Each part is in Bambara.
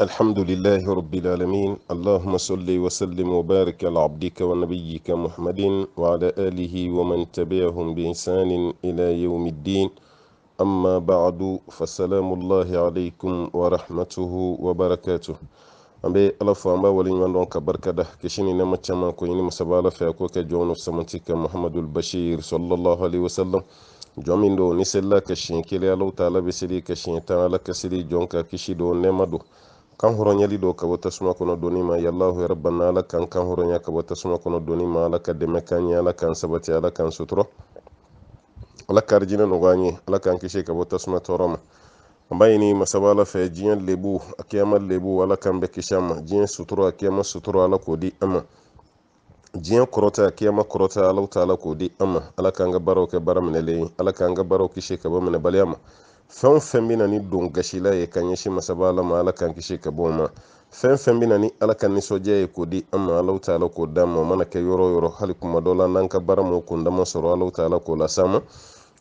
الحمد لله رب العالمين اللهم صل وسلم وبارك على عبدك ونبيك محمد وعلى آله ومن تبعهم بإحسان إلى يوم الدين أما بعد فسلام الله عليكم ورحمته وبركاته ambe ala fo amba wali nyandon ka barkada kishini na machama ko yini masabala fa ko ke jono samantika muhammadul bashir sallallahu alaihi wasallam jomindo ni sella ka shin kele ala taala be sidi ka shin ta ala ka sidi jonka kishido nemado kan horon yali do ka wata suma kono doni ma yallahu rabbana ala kan horon ya ka wata suma kono doni ma ala ka deme kan ya ala kan sabati ala kan sutro ala karjina no gani ala kan kishi ka wata suma toroma ambayini masabala fe jiyan lebu akiyama lebu ala kan be kishama jiyan suturo akiyama suturo ala kodi ama jiyan korota akiyama korota ala taala kodi ama ala kan ga baro ke baram ne le ala kan ga baro kishi ka ba mene baliyama fen fen bina ni don gashila ye kan yeshi masabala ma ala kan kishi ka boma fen bina ni ala kan ni soje ye kodi ama ala taala ko dama mana ke yoro hali kuma dola nan ka baramo kunda masoro ala taala ko la sama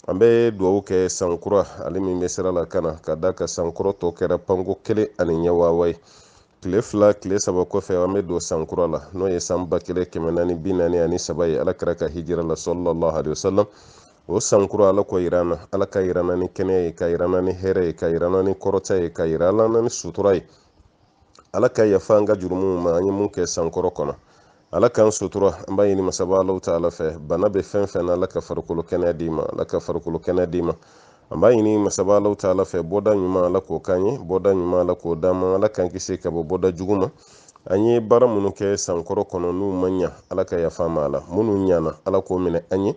ambe duwawu kɛ sankura ale min bɛ sira la kana ka da ka sankura tɔ kɛra panko kelen ani ɲɛwawai tile fila tile saba kɔfɛ an bɛ don sankura la n'o ye san 1443 ye ala kɛra ka hijira la sallallahu alaihi wasallam o sankura ala ko yirana ala ka yirana ni kɛnɛya ye ka yirana ni hɛrɛ ye ka yirana ni kɔrɔta ye ka yirana ni sutura ye ala ka yafa an ka jurumu ma an ye mun kɛ sankɔrɔ kɔnɔ ala kan sutura an b'a ɲini masaba alaw taala fɛ bana bɛ fɛn fɛn na ala ka farikolo kɛnɛya d'i ma ala ka farikolo kɛnɛya d'i ma an b'a ɲini masaba alaw taala fɛ bɔda ɲuman ala k'o k'an ye bɔda ɲuman ala k'o d'an ma ala k'an kisi ka bɔ bɔda jugu ma an ye baara minnu kɛ sankɔrɔ kɔnɔ n'u ma ɲa ala ka yafa an ma ala minnu ɲana ala k'o minɛ an ye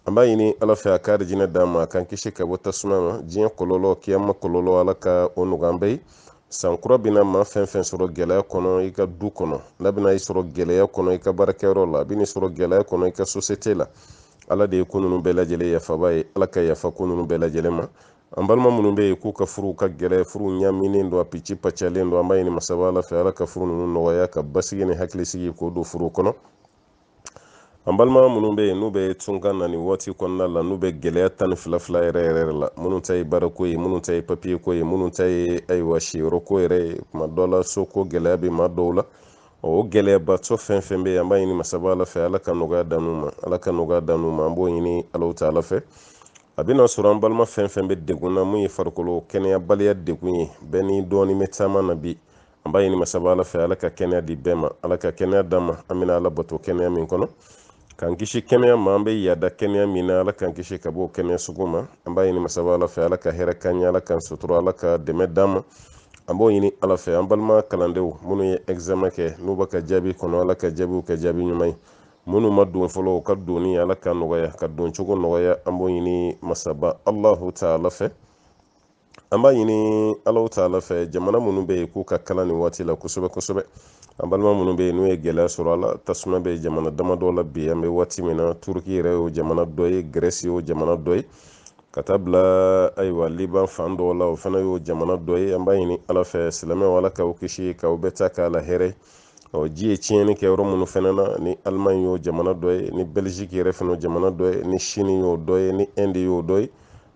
an b'a ɲini ala fɛ a ka arijinɛ d'an ma a k'an kisi ka bɔ tasuma ma diɲɛ kɔlɔlɔ kiyama kɔlɔlɔ ala ka o nɔgɔya an bɛɛ ye sankura bina ma fɛn fɛn sɔrɔ gɛlɛya kɔnɔ i ka du kɔnɔ n'a bɛna i sɔrɔ gɛlɛya kɔnɔ i ka baarakɛyɔrɔ la a bɛna i sɔrɔ gɛlɛya kɔnɔ i ka société la ala de ye ko ninnu bɛɛ lajɛlen yafaba ye ala ka yafa ko ninnu bɛɛ lajɛlen ma an balima minnu bɛ yen k'u ka furu ka gɛlɛ furu ɲaminen don a pici pacalen don an b'a ɲini masaba ala fɛ ala ka furu ninnu nɔgɔya ka basigi ni hakilisigi k'o don furu kɔnɔ an balima minnu bɛ yen n'u bɛ tunkan na nin waati kɔnɔna la n'u bɛ gɛlɛya 12 yɛrɛ la minnu ta ye baarako ye minnu ta ye papiye ko ye minnu ta ye ayiwa siyɔrɔ ko yɛrɛ ye kuma dɔ la so ko gɛlɛya bɛ maa dɔw la o gɛlɛyabatɔ fɛn fɛn bɛ yen an b'a ɲini masaba ala fɛ ala ka nɔgɔya d'an'u ma ala ka nɔgɔya d'an'u ma an b'o ɲini alaw taala fɛ a bɛna sɔrɔ an balima fɛn fɛn bɛ degun na mun ye farikolo kɛnɛyabaliya degun ye bɛɛ ni dɔɔnin bɛ caman na bi an b'a ɲini masaba ala fɛ ala ka kɛnɛya di bɛɛ ma ala ka kɛnɛya d'an ma an bɛna ala bato kɛnɛya min kɔnɔ k'an kisi kɛnɛya ma an bɛ yaada kɛnɛya min na ala k'an kisi ka bɔ kɛnɛya sugu ma an b'a ɲini masaba ala fɛ ala ka hɛrɛ k'an ɲe ala k'an sutura ala ka dɛmɛ d'an ma an b'o ɲini ala fɛ an balima kalandenw minnu ye examen kɛ n'u bɛ ka jaabi kɔnɔ ala ka jaabiw kɛ jaabi ɲuman ye minnu ma don fɔlɔ u ka donni ala ka nɔgɔya ka don cogo nɔgɔya an b'o ɲini masaba alahu taala fɛ an b'a ɲini alaw taala fɛ jamana minnu bɛ yen k'u ka kalan nin waati la kosɛbɛ kosɛbɛ an balima minnu bɛ yen n'u ye gɛlɛya sɔrɔ a la tasuma bɛ jamana damadɔ la bi an bɛ waati min na turuki yɛrɛ y'o jamana dɔ ye grɛsi y'o jamana dɔ ye ka taa bila ayiwa liban fan dɔw la o fana y'o jamana dɔ ye an b'a ɲini ala fɛ silamɛw ala k'aw kisi k'aw bɛɛ ta k'a la hɛrɛ ji ye tiɲɛni kɛ yɔrɔ minnu fana na ni alimaɲi y'o jamana dɔ ye ni belgique yɛrɛ fana y'o jamana dɔ ye ni sini y'o dɔ ye ni inde y'o dɔ ye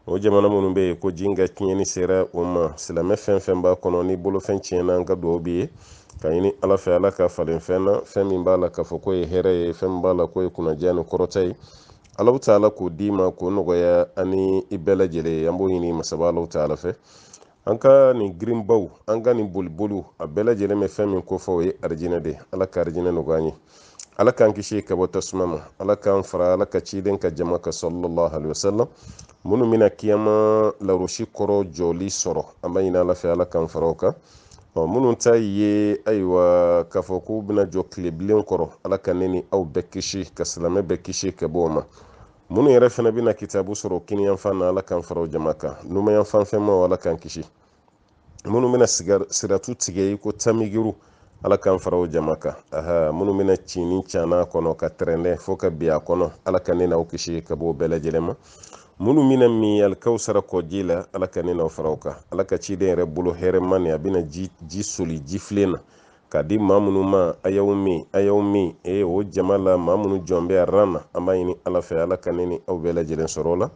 o jamana minnu bɛ yen ko ji ka tiɲɛni sera o ma silamɛ fɛn fɛn b'a kɔnɔ ni bolofɛn tiɲɛna an ka dugawu b'i ye ka ɲini ala fɛ ala ka falen fɛn na fɛn min b'a la k'a fɔ ko ye hɛrɛ ye fɛn min b'a la ko ye kunnadiya ni kɔrɔta ye alaw taala k'o d'i ma k'o nɔgɔya ani i bɛɛ lajɛlen ye an b'o ɲini masaba alaw taala fɛ an ka nin girinbaw an ka nin boliboliw a bɛɛ lajɛlen bɛ fɛn min kofɔ o ye arijinɛ de ala ka arijinɛ nɔgɔya an ye ala k'an kisi ka bɔ tasuma ma ala k'an fara ala ka ciden ka jama ka sallallahu alaihi wasallam minnu bɛna kiyama larosi kɔrɔ jɔli sɔrɔ an b'a ɲini ala fɛ ala k'an fara o kan minnu ta ye ayiwa k'a fɔ k'u bɛna jɔ tilebilen kɔrɔ ala ka ne ni aw bɛɛ kisi ka silamɛ bɛɛ kisi ka bɔ o ma minnu yɛrɛ fana bɛna kitabu sɔrɔ kiniyanfan na ala k'an fara o jama kan numayanfan fɛn ma ala k'an kisi minnu bɛna siratu tigɛ i ko tamigiru ala k'an fara o jama kan minnu bɛna cini cana kɔnɔ ka tɛrɛndɛ fo ka bin a kɔnɔ ala ka ne n'aw kisi ka bɔ o bɛɛ lajɛlen ma minnu bɛna min alikawusara kɔji la ala ka ne n'aw fara o kan ala ka ciden yɛrɛ bolo hɛrɛma ni a bɛna ji soli ji filen na k'a di maa minnu ma a y'aw min o jama la maa minnu jɔn bɛ a ran na an b'a ɲini ala fɛ ala ka ne ni aw bɛɛ lajɛlen sɔrɔ o la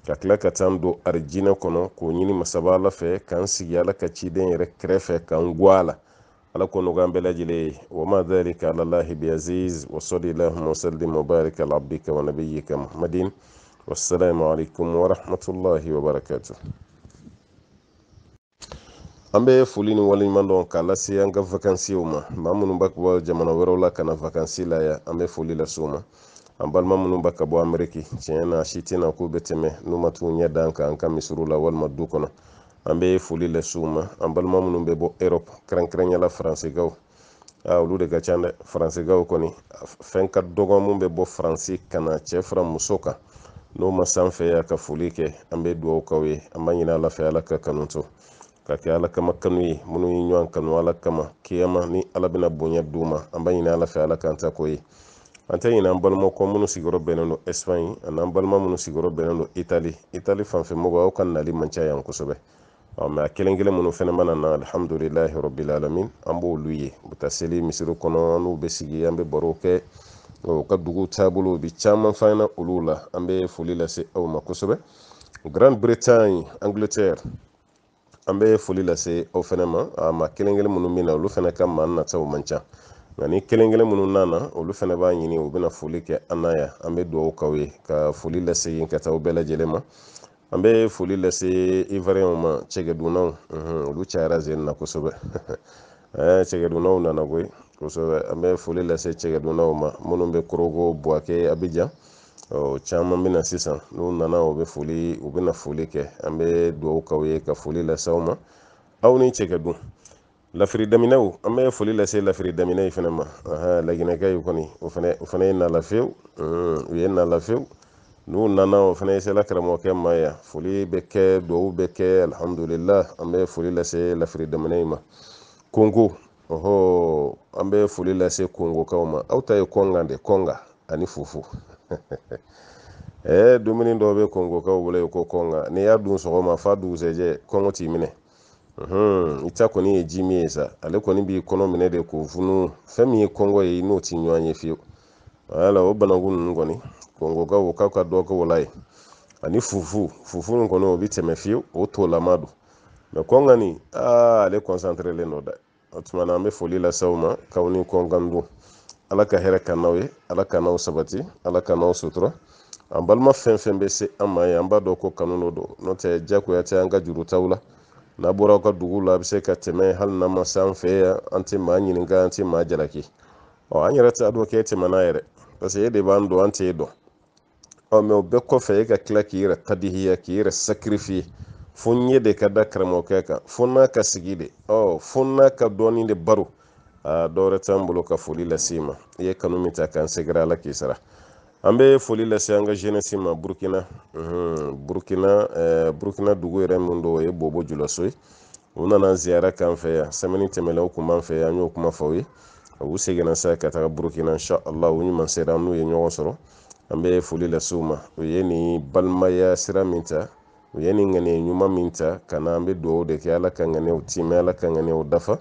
ka tila ka taa don arijinɛ kɔnɔ k'o ɲini masaba ala fɛ k'an sigi ala ka ciden yɛrɛ kɛrɛfɛ k'an guwa a la ala ko nɔgɔya bɛɛ lajɛlen ye wa ma dhalika ala allahi biaziz wa salli allahumma sallim wa barik ala abdika wa nabiyyika muhammadin wassalamu alaikum wa rahmatullahi wa barakatuh. An bɛ foli ni waleɲuman dɔn k'a lase an ka vakansiw ma maa minnu b'a bɔ jamana wɛrɛw la ka na vakansi la yan an bɛ foli lase u ma an balima minnu b'a ka bɔ Ameriki tiɲɛ na si tɛna k'u bɛ tɛmɛ n'u ma t'u ɲɛ da an kan an ka misiriw la walima du kɔnɔ an bɛ foli lase u ma an balima minnu bɛ bɔ Europe kɛrɛnkɛrɛnyala Faransigaw olu de ka ca dɛ Faransigaw kɔni fɛn ka dɔgɔ mun bɛ bɔ Faransi ka na cɛ fara muso kan n'o ma sanfɛ ya ka foli kɛ an bɛ dugawu k'aw ye an b'a ɲini ala fɛ ala ka kanu to ka kɛ ala kama kanu ye minnu ye ɲɔgɔn kanu ala kama kiyama ni ala bɛna bonya d'u ma an b'a ɲini ala fɛ ala k'an ta ko ye an tɛ ɲinɛ an balimaw kɔ minnu sigiyɔrɔ bɛnnen don Espagne ani an balima minnu sigiyɔrɔ bɛnnen don Itali fanfɛ mɔgɔw aw ka nali man ca yan kosɛbɛ mɛ a kelen kelen minnu fɛnɛ mana na alhamdulilahi rabbil alamin an b'olu ye u bɛ taa seli misiri kɔnɔ an n'u bɛ sigi an bɛ baro kɛ u ka dugu taabolo bi caman f'an ɲɛna olu la an bɛ foli lase aw ma kosɛbɛ Grande Bretagne Angleterre an bɛ foli lase aw fɛnɛ ma maa kelen kelen minnu bɛ na olu fɛnɛ ka maa nataw man ca nka ni kelen kelen minnu nana olu fɛnɛ b'a ɲini u bɛna foli kɛ an na yan an bɛ dugawu k'aw ye ka foli lase yen ka taa aw bɛɛ lajɛlen ma an bɛ foli lase Ivoiriyɛnw ma cɛkɛdunnaw olu cayara zen na kosɛbɛ cɛkɛdunnaw nana koyi kosɛbɛ an bɛ foli lase cɛkɛdunnaw ma minnu bɛ Korogo Buwake Abidjan caman bɛna sisan n'u nana u bɛna foli kɛ an bɛ dugawu k'aw ye ka foli lase aw ma aw ni cɛkɛdun lafiri daminɛw an bɛ foli lase lafiri daminɛ fɛnɛ ma laginɛkɛ yi kɔni o fɛnɛ ye nala fewu u ye nala fewu n'u nana o fɛnɛ ye sela karamɔgɔkɛ ma yan foli bɛ kɛ dugawu bɛ kɛ alhamdulillah an bɛ foli lase lafiri daminɛ ma Kongo an bɛ foli lase Kongokaw ma aw ta ye kɔnga de kɔnga ani fufu dumuni dɔw bɛ Kongokaw bolo ko kɔnga n'i y'a dun sɔgɔma fa dugusɛjɛ kɔngɔ t'i minɛ i ta kɔni ye ji min ye sa ale kɔni b'i kɔnɔ minɛ de k'o funu fɛn min ye kɔngɔ ye n'o ti ɲɔgɔn ye fiyewu wala o bananku ninnu kɔni Kongokaw k'aw ka dɔ kɛ o la ye ani fufu nin kɔni o bi tɛmɛ fiyewu o tolama don mɛ kɔnga nin ale concentrelen don dɛ o tuma na an bɛ foli lase aw ma k'aw ni kɔngan dun ala ka hɛrɛ ka n'aw ye ala ka n'aw sabati ala ka n'aw sutura an balima fɛn fɛn bɛ se an ma ye an b'a dɔn ko kanu don n'o tɛ jagoya tɛ an ka juru taw la n'a bɔra aw ka dugu la a bɛ se ka tɛmɛ hali n'a ma se an fɛ yan an tɛ maa ɲininka an tɛ maa jalaki an yɛrɛ t'a dɔn k'e tɛmɛna yɛrɛ parce que e de b'an dɔn an t'e dɔn mɛ o bɛɛ kɔfɛ e ka tila k'i yɛrɛ tadihiya k'i yɛrɛ sacrifier fo ɲɛ de ka da karamɔgɔkɛ kan fo n'a ka sigi de fo n'a ka dɔɔnin de baro dɔwɛrɛ t'an bolo ka foli lase ma i ye kanu min ta k'an segira ala k'i sara an bɛ foli lase an ka jeunesse ma Burkina dugu yɛrɛ min don o ye Bobo Julaso ye u nana ziyara k'an fɛ yan semaine tɛmɛnna u kun b'an fɛ yan an y'o kuma fɔ u ye u seginna sa ka taga Burkina inshallah u ɲuman sera n'u ye ɲɔgɔn sɔrɔ an bɛ foli lase u ma u ye nin balimaya sira min ta u ye nin ŋaniya ɲuman min ta ka na an bɛ dugawu de kɛ ala ka ŋaniyaw tiimɛ ala ka ŋaniyaw dafa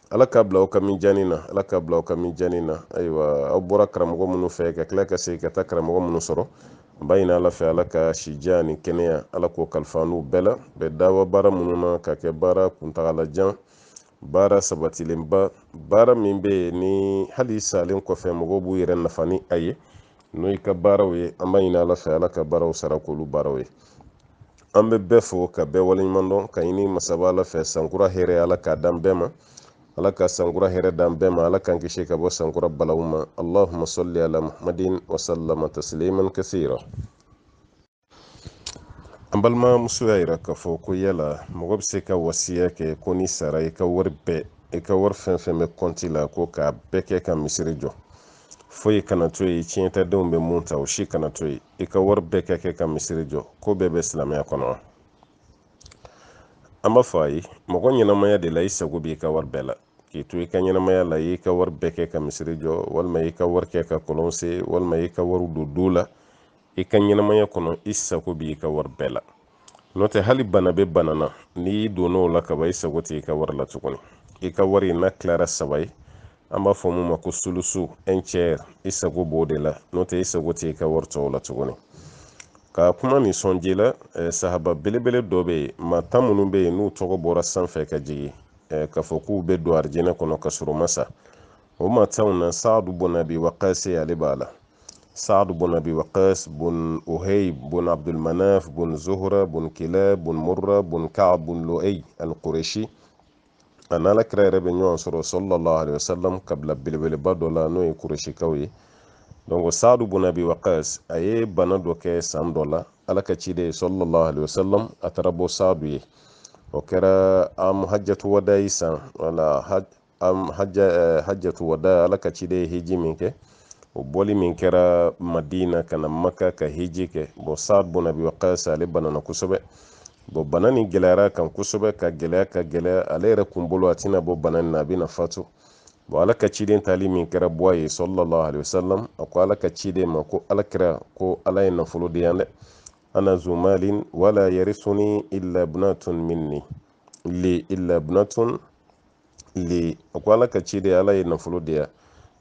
ala ka bila aw ka mijaani na ala ka bila aw ka mijaani na ayiwa aw bɔra karamɔgɔ minnu fɛ ka tila ka segin ka taa karamɔgɔ minnu sɔrɔ an b'a ɲini ala fɛ ala ka sijan ni kɛnɛya ala k'o kalifa n'u bɛɛ la bɛ dawa baara minnu na ka kɛ baara kuntagalajan baara sabatilenba baara min bɛ yen ni hali salen kɔfɛ mɔgɔw b'u yɛrɛ nafa ni a ye n'o y'i ka baaraw ye an b'a ɲini ala fɛ ala ka baaraw sara k'olu baaraw ye an bɛ bɛɛ fo ka bɛɛ waleɲuman dɔn ka ɲini masaba ala fɛ sankura hɛrɛ ala k'a dan bɛɛ ma ala ka sankura hɛrɛ dan bɛɛ ma ala k'an kisi ka bɔ sankura balaw ma allahumma salli ala muhammadin wa sallama tasliman kathira an balimamuso y'a yira k'a fɔ ko yala mɔgɔ bɛ se ka wasiya kɛ ko ni sara i ka wari fɛn fɛn bɛ kɔnti la ko k'a bɛɛ kɛ ka misiri jɔ foyi kana to yen tiɲɛtadenw bɛ mun ta o si kana to yen i ka wari bɛɛ ka kɛ ka misiri jɔ ko bɛɛ bɛ silamɛya kɔnɔ wa an b'a fɔ a ye mɔgɔ ɲɛnamaya de la i sago b'i ka wari bɛɛ la k'i to i ka ɲɛnamaya la i ka wari bɛɛ kɛ ka misiri jɔ walima i ka wari kɛ ka kɔlɔn se walima i ka wari don du la i ka ɲɛnamaya kɔnɔ i sago b'i ka wari bɛɛ la n'o tɛ hali bana bɛ bana na n'i donn'o la kaban i sago tɛ i ka wari la tuguni i ka wari n'a tilara 3 ye an b'a fɔ mun ma ko sulusu un tiers i sago b'o de la n'o tɛ i sago tɛ i ka wari tɔw la tuguni ka kuma ni sonji la sahaba belebele dɔ bɛ yen maa tan minnu bɛ yen n'u tɔgɔ bɔra sanfɛ ka jigin k'a fɔ k'u bɛ don arijinɛ kɔnɔ ka sɔrɔ ma sa o maa tanw na Saadu bun Abi Waqas ale b'a la. Saadu bun Abi Waqas bun Uhayb bun Abdul Manaf bun Zuhra bun Kilab bun Murra bun Ka'b bun Lu'ay al-Qurashi a n'Ala kira yɛrɛ bɛ ɲɔgɔn sɔrɔ sallallahu alaihi wasallam kabila belebeleba dɔ la n'o ye Qurashikaw ye. donc Saadu bun Abi Waqas a ye bana dɔ kɛ san dɔ la Ala ka ciden sallallahu alaihi wasallam a taara bɔ Saadu ye o kɛra hajjatu wadayi san wala hajjatu wada Ala ka ciden ye hiji min kɛ o bɔli min kɛra Madina ka na Maka ka hiji kɛ bon Saadu bun Abi Waqas ale banana kosɛbɛ bon bana ni gɛlɛyara kan kosɛbɛ ka gɛlɛya ale yɛrɛ kun bolo a tɛna bɔ bana nin na a bɛna fatu bon Ala ka ciden tali min kɛra bɔ a ye sallallahu alaihi wasallam a ko Ala ka ciden ma ko Ala kira ko Ala ye nafolo di yan dɛ ana zu malin wala yarisuni illa ibnatun minni illa ibnatun li a ko Ala ka ciden Ala ye nafolo di yan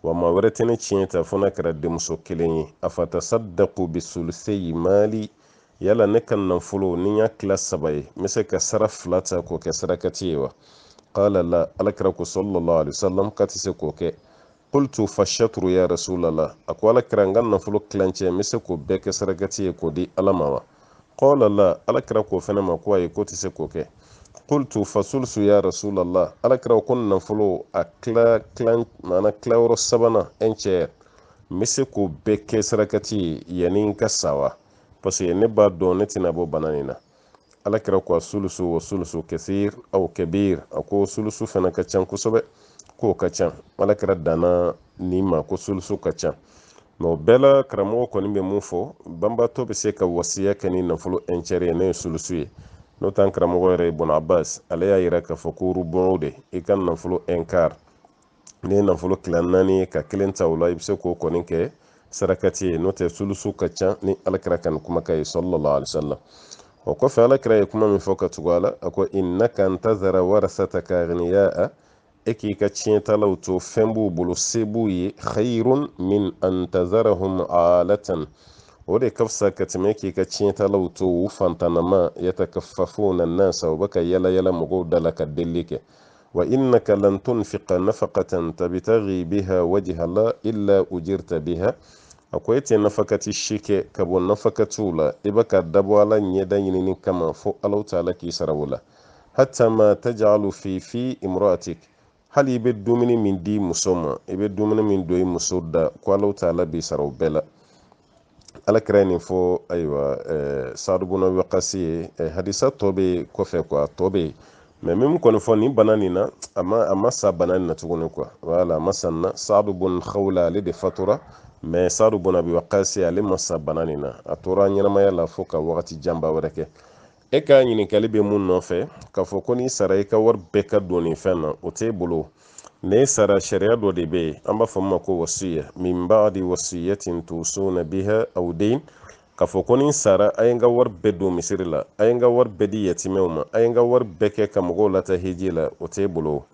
wa maa wɛrɛ tɛ ne tiɲɛ ta fo n'a kɛra denmuso kelen ye afatasaddaqu bisulusei mali yala ne ka nafolo ni y'a tila saba ye n bɛ se ka sara fila ta k'o kɛ sarakati ye wa qala la alakira ko sallallahu alaihi wasallam ka tɛ se k'o kɛ qultu fashatru ya rasulallah a ko alakira n ka nafolo tilancɛ n bɛ se k'o bɛɛ kɛ sarakati ye k'o di ala ma wa qala la alakira k'o fɛnɛ ma ko ayi ko tɛ se k'o kɛ qultu fasulsu ya rasulallah alakira ko nafolo a maana tilayɔrɔ sabanan un tiers n bɛ se k'o bɛɛ kɛ sarakati ye yanni n ka sa wa parce que ne b'a dɔn ne tɛna bɔ bana nin na alakira ko a sulusu wa sulusu kathir aw kabir a ko sulusu fana ka ca kosɛbɛ k'o ka ca alakira danna ni ma ko sulusu ka ca mais o bɛɛ la karamɔgɔ kɔni bɛ mun fɔ banbatɔ bɛ se ka wasiya kɛ ni nafolo un tiers ye ne ye sulusu ye n'o t'an karamɔgɔ yɛrɛ Ibn Abbas ale y'a yira k'a fɔ ko rubon de i ka nafolo un quart ne ye nafolo tila naani ye ka kelen ta o la i bɛ se k'o kɔni kɛ sarakati ye n'o tɛ sulusu ka ca ni alakira ka nin kumakan ye sallallahu alaihi wasallam o kɔfɛ alakira ye kuma min fɔ ka tugu a la a ko innaka antazara warasataka aghniyaa e k'i ka tiɲɛtalaw to fɛn b'u bolo se b'u ye khayrun min antazarahum alatan o de ka fisa ka tɛmɛ k'i ka tiɲɛtalaw to u fantanama yatakaffafuna nasa u bɛ ka yala yala mɔgɔw da la ka delili kɛ wa innaka lan tunfiqa nafaqatan tabtaghi biha wajha Allah illa ujirta biha akwai te nafakati shike ka bɔ nafakatiw la i bɛ ka dabɔ ala ɲɛda ɲinini kama fo Allahu taala k'i sara o la hatta ma taj'alu fi imra'atik hali i bɛ dumuni min di muso ma i bɛ dumuni min don i muso da ko Allahu taala b'i sara o bɛɛ la alakira ye nin fɔ ayiwa Saadu bun Abi Waqas ye hadisa tɔ bɛ kɔfɛ quoi tɔ bɛ yen mais min kɔni fɔ nin bana nin na a ma sa bana nin na tuguni quoi voilà a ma sa nin na Saadu bun Khawla ale de fatura mais Saadu bun Abi Waqas ale ma sa bana nin na a tora ɲɛnamaya la fo ka wagati janba wɛrɛ kɛ e ka ɲininkali bɛ mun nɔfɛ k'a fɔ ko n'i sara i ka wari bɛɛ ka don nin fɛn na o t'e bolo ne sara sariya dɔ de bɛ yen an b'a fɔ min ma ko wasiya min ba'di wasiyatin tusuna biha aw dayn k'a fɔ ko ni sara a ye n ka wari bɛɛ don misiri la a ye n ka wari bɛɛ di yatimɛw ma a ye n ka wari bɛɛ kɛ ka mɔgɔw lata hiji la o t'e bolo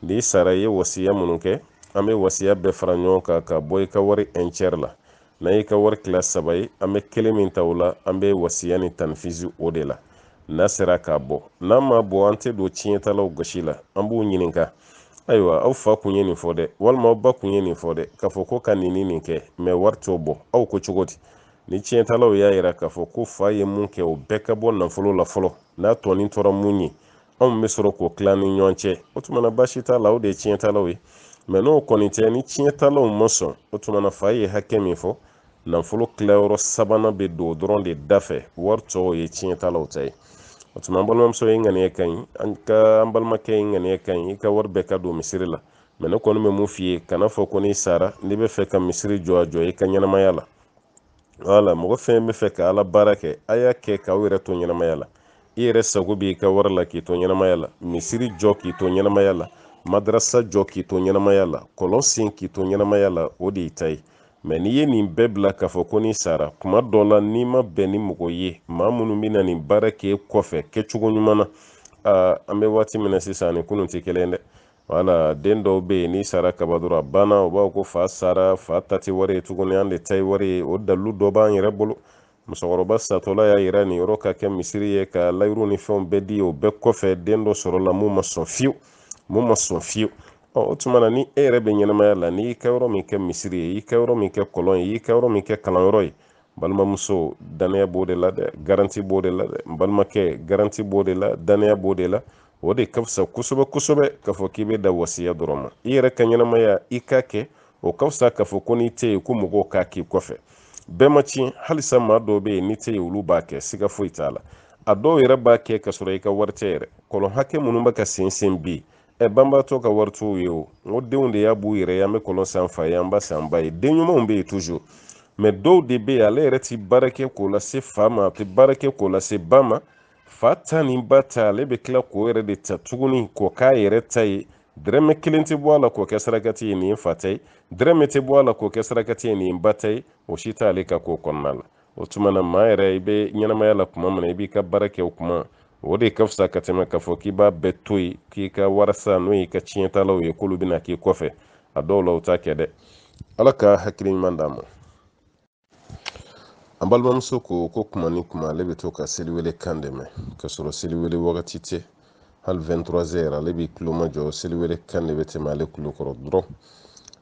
n'i sara i ye wasiya minnu kɛ an bɛ wasiya bɛɛ fara ɲɔgɔn kan ka bɔ i ka wari un tiers la n'a y'i ka wari tila saba ye an bɛ kelen min ta o la an bɛ wasiya ni tanfisi o de la n'a sera k'a bɔ n'a ma bɔ an tɛ don tiɲɛtalaw gosi la an b'u ɲininka ayiwa aw fa kun ye nin fɔ dɛ walima aw ba kun ye nin fɔ dɛ k'a fɔ ko ka nin nin kɛ mais wari t'o bɔ aw ko cogo di ni tiɲɛtalaw y'a yira k'a fɔ ko fa ye mun kɛ o bɛɛ ka bɔ nafolo la fɔlɔ n'a tɔnin tora mun ye anw bɛ sɔrɔ k'o tila ni ɲɔgɔn cɛ o tuma na baasi t'a la o de ye tiɲɛtalaw ye mais n'o kɔni tɛ ni tiɲɛtalaw ma sɔn o tuma na fa ye hakɛ min fɔ nafolo tilayɔrɔ sabanan bɛ don dɔrɔn de da fɛ wari tɔw ye tiɲɛtalaw ta ye o tuma an balimamuso ye ŋaniya ka ɲi an balimakɛ ye ŋaniya ka ɲi i ka wari bɛɛ ka don misiri la mais ne kɔni bɛ mun f'i ye kana fɔ ko n'i sara n'i bɛ fɛ ka misiri jɔ a jɔ i ka ɲɛnamaya la wala mɔgɔ fɛn bɛ fɛ ka ala baara kɛ a y'a kɛ k'aw yɛrɛ to ɲɛnamaya la i yɛrɛ sago b'i ka wari la k'i to ɲɛnamaya la misiri jɔ k'i to ɲɛnamaya la madrasa jɔ k'i to ɲɛnamaya la kɔlɔn sen k'i to ɲɛnamaya la o de y'i ta ye mais n'i ye nin bɛɛ bila k'a fɔ ko n'i sara kuma dɔ la n'i ma bɛn ni mɔgɔ ye maa minnu bɛ na nin baara k'e kɔfɛ kɛcogo ɲuman na an bɛ waati min na sisan ani kunun tɛ kelen dɛ wala den dɔw bɛ yen n'i sara kaba dɔrɔn a banna o b'a fɔ ko fa sara fa ta tɛ wari ye tuguni an de ta ye wari ye o dalilu dɔ b'an yɛrɛ bolo musokɔrɔba satɔla y'a yira nin yɔrɔ ka kɛ misiri ye ka layiru ni fɛnw bɛɛ di o bɛɛ kɔfɛ den dɔ sɔrɔla mun ma sɔn fiyewu o tuma na ni e yɛrɛ bɛ ɲɛnamaya la n'i ka yɔrɔ min kɛ misiri ye i ka yɔrɔ min kɛ kɔlɔn ye i ka yɔrɔ min kɛ kalanyɔrɔ ye balimamuso danaya b'o de la dɛ garanti b'o de la dɛ n balimakɛ garanti b'o de la danaya b'o de la o de ka fisa kosɛbɛ kosɛbɛ k'a fɔ k'i bɛ da wasiya dɔrɔn ma i yɛrɛ ka ɲɛnamaya i k'a kɛ o ka fisa k'a fɔ ko n'i tɛ yen ko mɔgɔw k'a k'i kɔfɛ bɛɛ ma tiɲɛ halisa maa dɔw bɛ yen n'i tɛ yen olu b'a kɛ siga foyi t'a la a dɔw yɛrɛ b'a kɛ ka sɔrɔ i ka wari tɛ yɛrɛ kɔlɔn hakɛ minnu bɛ ka sen bi banbaatɔ ka wari t'u ye o n ko denw de y'a b'u yɛrɛ ye an bɛ kɔlɔn san fa ye an ba san ba ye den ɲumanw bɛ yen toujours mais dɔw de bɛ yen ale yɛrɛ ti baara kɛ k'o lase fa ma a tɛ baara kɛ k'o lase ba ma fa ta ni ba ta ale bɛ tila k'o yɛrɛ de ta tuguni k'o k'a yɛrɛ ta ye dɛrɛmɛ kelen tɛ bɔ a la k'o kɛ sarakati ye nin ye fa ta ye dɛrɛmɛ tɛ bɔ a la k'o kɛ sarakati ye nin ye ba ta ye o si t'ale ka k'o kɔnɔna la o tuma na maa yɛrɛ i bɛ ɲɛnamaya la tuma min na i b'i ka baara kɛ o kuma o de ka fisa ka tɛmɛ k'a fɔ k'i b'a bɛɛ to yen k'i ka warisa n'o y'i ka tiɲɛtalaw ye k'olu bɛna k'i kɔfɛ a dɔw la o t'a kɛ dɛ ala ka hakili ɲuman d'an ma an balimamuso ko kuma ni kuma ale bɛ to ka seliwele kan dɛmɛ ka sɔrɔ seliwele wagati tɛ hali 23h ale b'i tulo majɔ seliwele kan de bɛ tɛmɛ ale tulo kɔrɔ dɔrɔn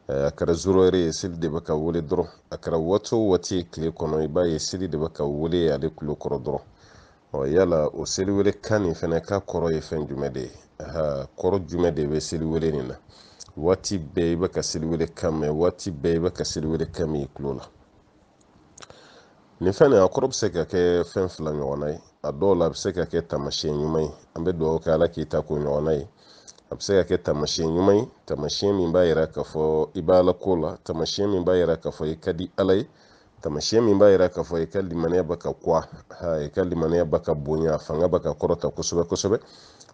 a kɛra zoro ye seli de bɛ ka wele dɔrɔn a kɛra waati o waati ye tile kɔnɔ i b'a ye seli de bɛ ka wele ale tulo kɔrɔ dɔrɔn yala o seliwele kan nin fɛnɛ ka kɔrɔ ye fɛn jumɛn de ye kɔrɔ jumɛn de bɛ seliwele nin na waati bɛɛ i bɛ ka seliwele kan mɛn waati bɛɛ i bɛ ka seliwele kan mɛn i tulo la nin fɛn nin a kɔrɔ bɛ se ka kɛ fɛn fila ɲɔgɔnna ye a dɔw la a bɛ se ka kɛ taamasiyɛn ɲuman ye an bɛ dugawu kɛ ala k'i ta k'o ɲɔgɔnna ye a bɛ se ka kɛ taamasiyɛn ɲuman ye taamasiyɛn min b'a yira k'a fɔ i bɛ ala ko la taamasiyɛn min b'a yira k'a fɔ i ka di ala ye taamasiyɛn min b'a yira k'a fɔ i ka limaniya bɛ ka kuwa i ka limaniya bɛ ka bonya a fanga bɛ ka kɔrɔta kosɛbɛ kosɛbɛ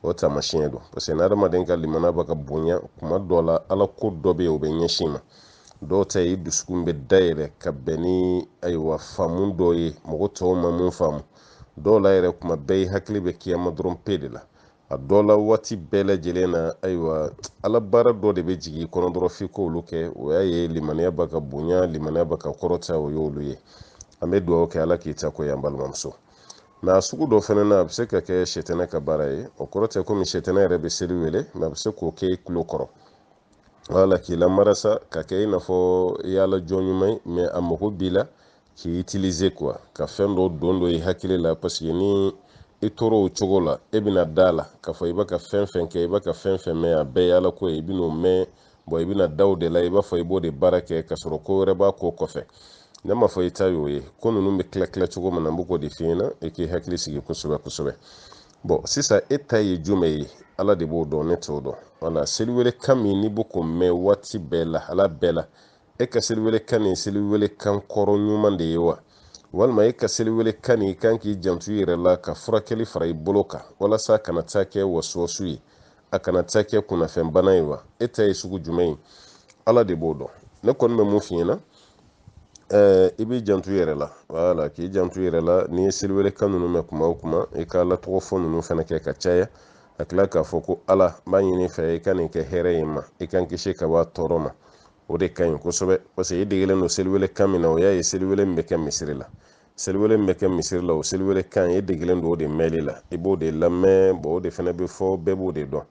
o taamasiyɛn don parce que n'adamaden ka limaniya bɛ ka bonya kuma dɔ la ala ko dɔ bɛ yen o bɛ ɲɛsin ma dɔw ta ye dusukun bɛ dayɛlɛ ka bɛn ni ayiwa faamu dɔ ye mɔgɔ tɔw ma mun faamu dɔw la yɛrɛ kuma bɛɛ i hakili bɛ kiyama dɔrɔn pe de la a dɔw la waati bɛɛ lajɛlen na ayiwa ala baara dɔ de bɛ jigin i kɔnɔ dɔrɔn f'i k'olu kɛ o y'a ye limaniya bɛ ka bonya limaniya bɛ ka kɔrɔta o y'olu ye an bɛ dugawu kɛ ala k'i ta ko yan balimamuso mɛ a sugu dɔ fana na a bɛ se ka kɛ sɛtɛnɛ ka baara ye o kɔrɔ tɛ komi sɛtɛnɛ yɛrɛ bɛ seli wele mɛ a bɛ se k'o kɛ i tulo kɔrɔ wala k'i lamarasa ka kɛ i n'a fɔ i y'ala jɔn ɲuman ye mɛ a mago b'i la k'i utiliser quoi ka fɛn dɔ don dɔ i hakili la parce que ni i tora o cogo la e bɛna da la k'a fɔ i bɛ ka fɛn fɛn kɛ i bɛ ka fɛn fɛn mɛn a bɛɛ ye ala ko ye i bɛn'o mɛn i bɛna da o de la i b'a fɔ i b'o de baara kɛ ka sɔrɔ ko wɛrɛ b'a ko kɔfɛ ne ma fɔ i ta y'o ye ko ninnu bɛ tila tila cogo min na n bɛ k'o de f'i ɲɛna i k'i hakili sigi kosɛbɛ kosɛbɛ sisan e ta ye jumɛn ye ala de b'o dɔn ne t'o dɔn wala seliwele kan min n'i bɛ k'o mɛn waati bɛɛ la ala bɛɛ la e ka seliwele kan nin seliwele kan kɔrɔ ɲuman de ye wa walima e ka seliwele kan nin i kan k'i janto i yɛrɛ la ka furakɛli fara i bolo kan walasa a kana taa kɛ wasuwasu ye a kana taa kɛ kunnafɛnbana ye wa e ta ye sugu jumɛn ye ala de b'o dɔn ne kɔni bɛ mun f'i ɲɛna i b'i janto i yɛrɛ la wala k'i janto i yɛrɛ la n'i ye seliwele kan ninnu mɛn kuma o kuma i ka ala tɔgɔ fɔ ninnu fana kɛ ka caya a tila k'a fɔ ko ala n b'a ɲini fɛ i ka nin kɛ hɛrɛ ye ma i kan kisi ka bɔ a tɔɔrɔ ma o de ka ɲi kosɛbɛ parce que i degelen don seliwele kan min na o y'a ye seliwele min bɛ kɛ misiri la seliwele min bɛ kɛ misiri la o seliwele kan i degelen don o de mɛnli la i b'o de lamɛn o de fana bɛ fɔ bɛɛ b'o de dɔn